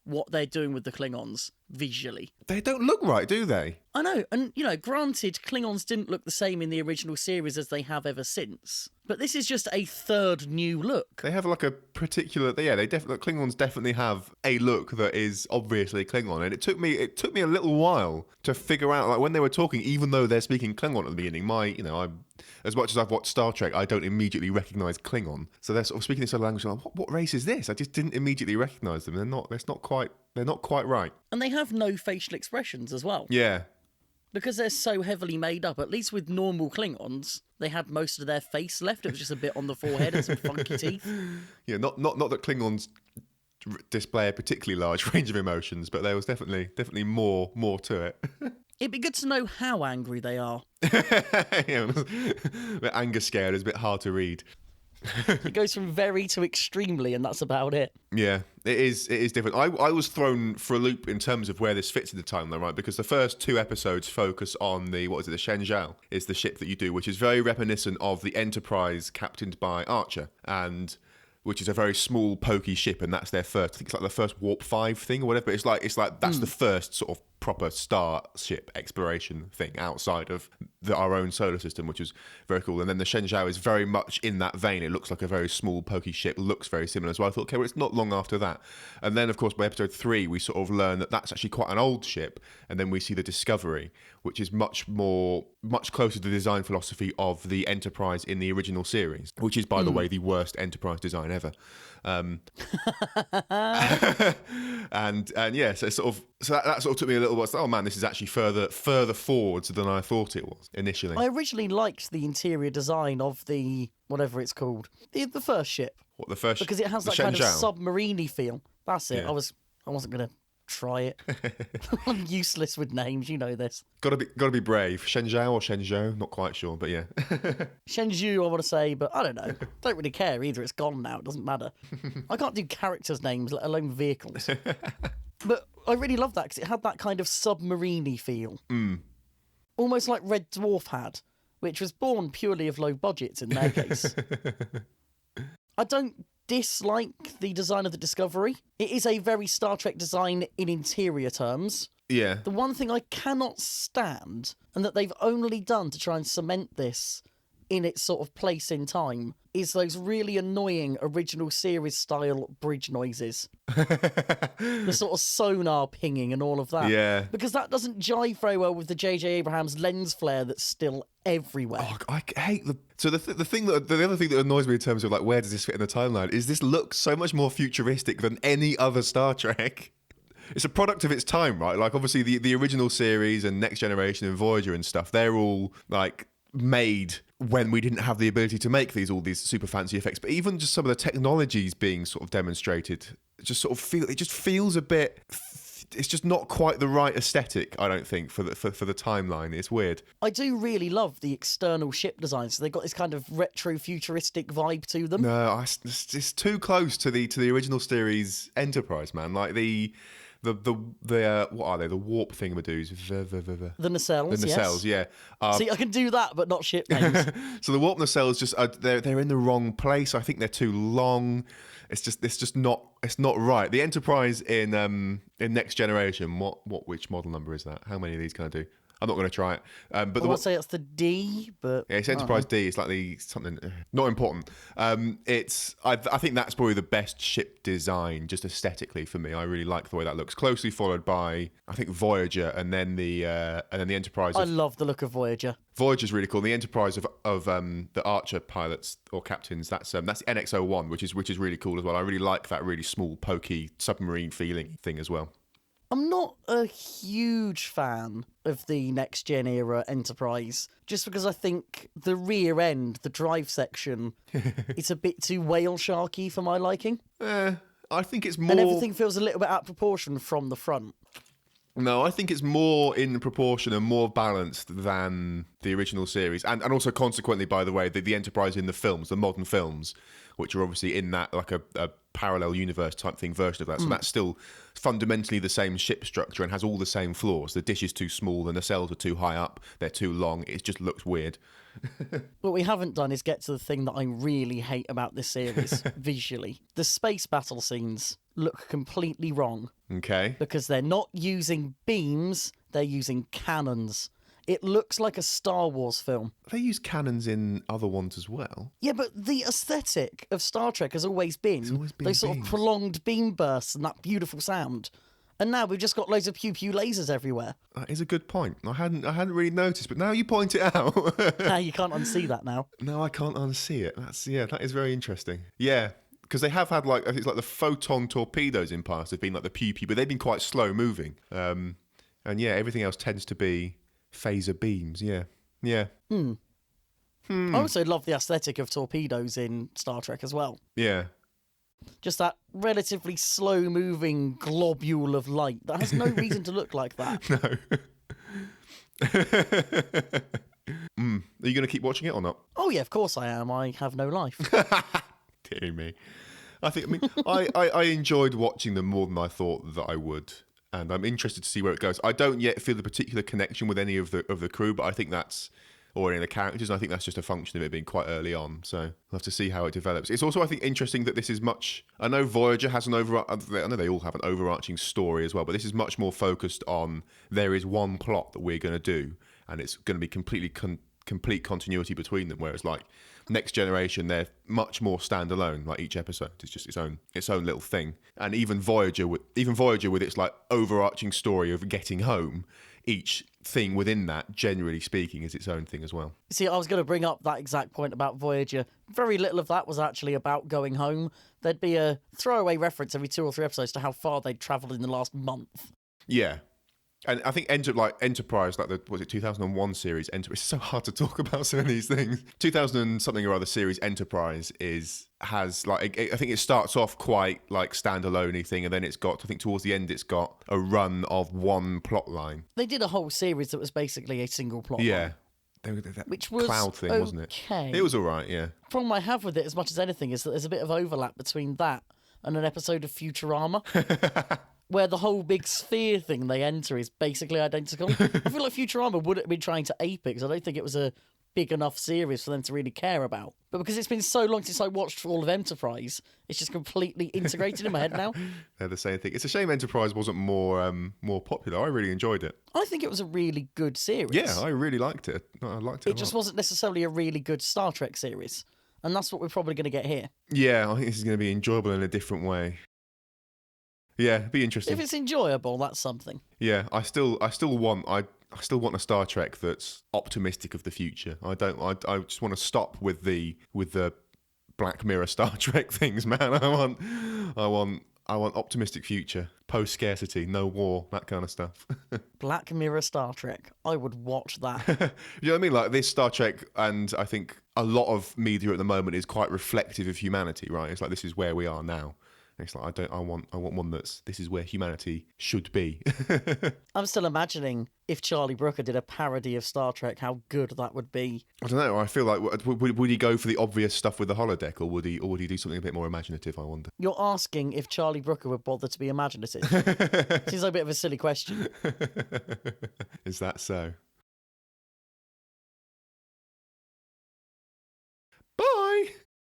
S1: what they're doing with the Klingons visually.
S2: They don't look right, do they?
S1: I know, and granted, Klingons didn't look the same in the original series as they have ever since. But this is just a third new look.
S2: They have like a particular, Klingons definitely have a look that is obviously Klingon, and it took me a little while to figure out, like when they were talking, even though they're speaking Klingon at the beginning, as much as I've watched Star Trek, I don't immediately recognise Klingon. So they're sort of speaking this other language. I'm like, what race is this? I just didn't immediately recognise them. They're not quite right.
S1: And they have no facial expressions as well.
S2: Yeah. Because
S1: they're so heavily made up. At least with normal Klingons, they had most of their face left. It was just a bit on the forehead and some funky teeth.
S2: Yeah, not that Klingons display a particularly large range of emotions, but there was definitely more to it.
S1: It'd be good to know how angry they are.
S2: Yeah, the anger scale is a bit hard to read.
S1: It goes from very to extremely, and that's about it.
S2: Yeah, it is different. I was thrown for a loop in terms of where this fits in the timeline, right? Because the first 2 episodes focus on the Shenzhou is the ship that you do, which is very reminiscent of the Enterprise captained by Archer, and which is a very small, pokey ship, and that's their first. I think it's like the first Warp 5 thing or whatever. But it's like that's the first sort of proper starship exploration thing outside of our own solar system, which is very cool. And then the Shenzhou is very much in that vein. It looks like a very small, pokey ship, looks very similar as well. I thought, okay, well, it's not long after that. And then, of course, by episode 3, we sort of learn that that's actually quite an old ship. And then we see the Discovery, which is much closer to the design philosophy of the Enterprise in the original series, which is, by the way, the worst Enterprise design ever. And And yeah, so that sort of took me a little while. Oh man, this is actually further forwards than I thought it was initially.
S1: I originally liked the interior design of the whatever it's called, the first ship.
S2: What, the first?
S1: Because it has that kind of submarine-y feel. That's it.
S2: Yeah.
S1: I wasn't gonna try it. I'm useless with names, you know this.
S2: Gotta be brave. Shenzhou or Shenzhou, not quite sure, but yeah.
S1: Shenzhou, I want to say, but I don't know. Don't really care either. It's gone now. It doesn't matter. I can't do characters' names, let alone vehicles. But I really love that because it had that kind of submarine-y feel. Almost like Red Dwarf had, which was born purely of low budgets in their case. I don't dislike the design of the Discovery. It is a very Star Trek design in interior terms.
S2: Yeah.
S1: The one thing I cannot stand, and that they've only done to try and cement this in its sort of place in time, is those really annoying original series style bridge noises. The sort of sonar pinging and all of that.
S2: Yeah.
S1: Because that doesn't jive very well with the J.J. Abrams lens flare that's still everywhere.
S2: Oh, I hate the. So the other thing that annoys me in terms of like where does this fit in the timeline is this looks so much more futuristic than any other Star Trek. It's a product of its time, right? Like obviously the original series and Next Generation and Voyager and stuff, they're all like made when we didn't have the ability to make all these super fancy effects. But even just some of the technologies being sort of demonstrated, it just feels a bit. It's just not quite the right aesthetic, I don't think, for the timeline. It's weird.
S1: I do really love the external ship designs. So they've got this kind of retro futuristic vibe to them.
S2: No, it's too close to the original series Enterprise, man. Like the what are they? The warp thingamadoos.
S1: The nacelles.
S2: The nacelles,
S1: yes.
S2: yeah.
S1: See, I can do that, but not ship names.
S2: So the warp nacelles just they're in the wrong place. I think they're too long. It's just not right. The Enterprise in Next Generation. Which model number is that? How many of these can I do? I'm not going to try it. But
S1: I would say it's the D, but
S2: yeah, it's Enterprise D. It's like something not important. I think that's probably the best ship design, just aesthetically for me. I really like the way that looks. Closely followed by I think Voyager, and then the Enterprise.
S1: I love the look of Voyager.
S2: Voyager's really cool. The Enterprise of the Archer pilots or captains. That's NX-01, which is really cool as well. I really like that really small, pokey submarine feeling thing as well.
S1: I'm not a huge fan of the Next Gen era Enterprise, just because I think the rear end, the drive section, it's a bit too whale sharky for my liking.
S2: I think it's more...
S1: And everything feels a little bit out of proportion from the front.
S2: No, I think it's more in proportion and more balanced than the original series. And also, consequently, by the way, the Enterprise in the films, the modern films, which are obviously in that, like a parallel universe type thing version of that. So that's still fundamentally the same ship structure and has all the same flaws. The dish is too small, the nacelles are too high up, they're too long. It just looks weird.
S1: What we haven't done is get to the thing that I really hate about this series, visually. The space battle scenes look completely wrong.
S2: Okay.
S1: Because they're not using beams, they're using cannons. It looks like a Star Wars film.
S2: They use cannons in other ones as well.
S1: Yeah, but the aesthetic of Star Trek has always been those sort of prolonged beam bursts and that beautiful sound. And now we've just got loads of pew-pew lasers everywhere.
S2: That is a good point. I hadn't really noticed, but now you point it out.
S1: Now you can't unsee that now.
S2: No, I can't unsee it. That is very interesting. Yeah, because they have had I think it's like the photon torpedoes in past have been like the pew-pew, but they've been quite slow moving. And yeah, everything else tends to be phaser beams. Yeah.
S1: I also love the aesthetic of torpedoes in Star Trek as well.
S2: Yeah.
S1: Just that relatively slow-moving globule of light that has no reason to look like that.
S2: No. Are you going to keep watching it or not?
S1: Oh yeah, of course I am. I have no life.
S2: Dear me. I enjoyed watching them more than I thought that I would. And I'm interested to see where it goes. I don't yet feel the particular connection with any of the crew, but I think that's, or any of the characters, and I think that's just a function of it being quite early on. So we'll have to see how it develops. It's also, I think, interesting that this is much... I know Voyager has I know they all have an overarching story as well, but this is much more focused on there is one plot that we're going to do, and it's going to be complete continuity between them, whereas like Next Generation, they're much more standalone. Like each episode is just its own little thing. And even Voyager with its like overarching story of getting home, each thing within that, generally speaking, is its own thing as well.
S1: See, I was going to bring up that exact point about Voyager. Very little of that was actually about going home. There'd be a throwaway reference every 2 or 3 episodes to how far they'd travelled in the last month.
S2: Yeah. And I think Enterprise, like was it 2001 series, it's so hard to talk about some of these things. 2000 and something or other series Enterprise has like, I think it starts off quite like standalone-y thing, and then it's got, I think towards the end, it's got a run of one plot line.
S1: They did a whole series that was basically a single plot line.
S2: That
S1: Which was
S2: cloud thing, wasn't it? It was all right, yeah.
S1: The problem I have with it, as much as anything, is that there's a bit of overlap between that and an episode of Futurama. Where the whole big sphere thing they enter is basically identical. I feel like Futurama would have been trying to ape it, because I don't think it was a big enough series for them to really care about. But because it's been so long since I watched all of Enterprise, it's just completely integrated in my head now.
S2: They're the same thing. It's a shame Enterprise wasn't more popular. I really enjoyed it.
S1: I think it was a really good series.
S2: Yeah, I really liked it. I liked it.
S1: It just wasn't necessarily a really good Star Trek series. And that's what we're probably going to get here.
S2: Yeah, I think this is going to be enjoyable in a different way. Yeah, it'd be interesting.
S1: If it's enjoyable, that's something.
S2: Yeah, I still want a Star Trek that's optimistic of the future. I just want to stop with the Black Mirror Star Trek things, man. I want optimistic future, post scarcity, no war, that kind of stuff.
S1: Black Mirror Star Trek. I would watch that.
S2: You know what I mean? Like this Star Trek, and I think a lot of media at the moment is quite reflective of humanity, right? It's like, this is where we are now. It's like, I want one this is where humanity should be.
S1: I'm still imagining if Charlie Brooker did a parody of Star Trek, how good that would be.
S2: I don't know. I feel like would he go for the obvious stuff with the holodeck, or would he do something a bit more imaginative? I wonder.
S1: You're asking if Charlie Brooker would bother to be imaginative. Seems like a bit of a silly question.
S2: Is that so?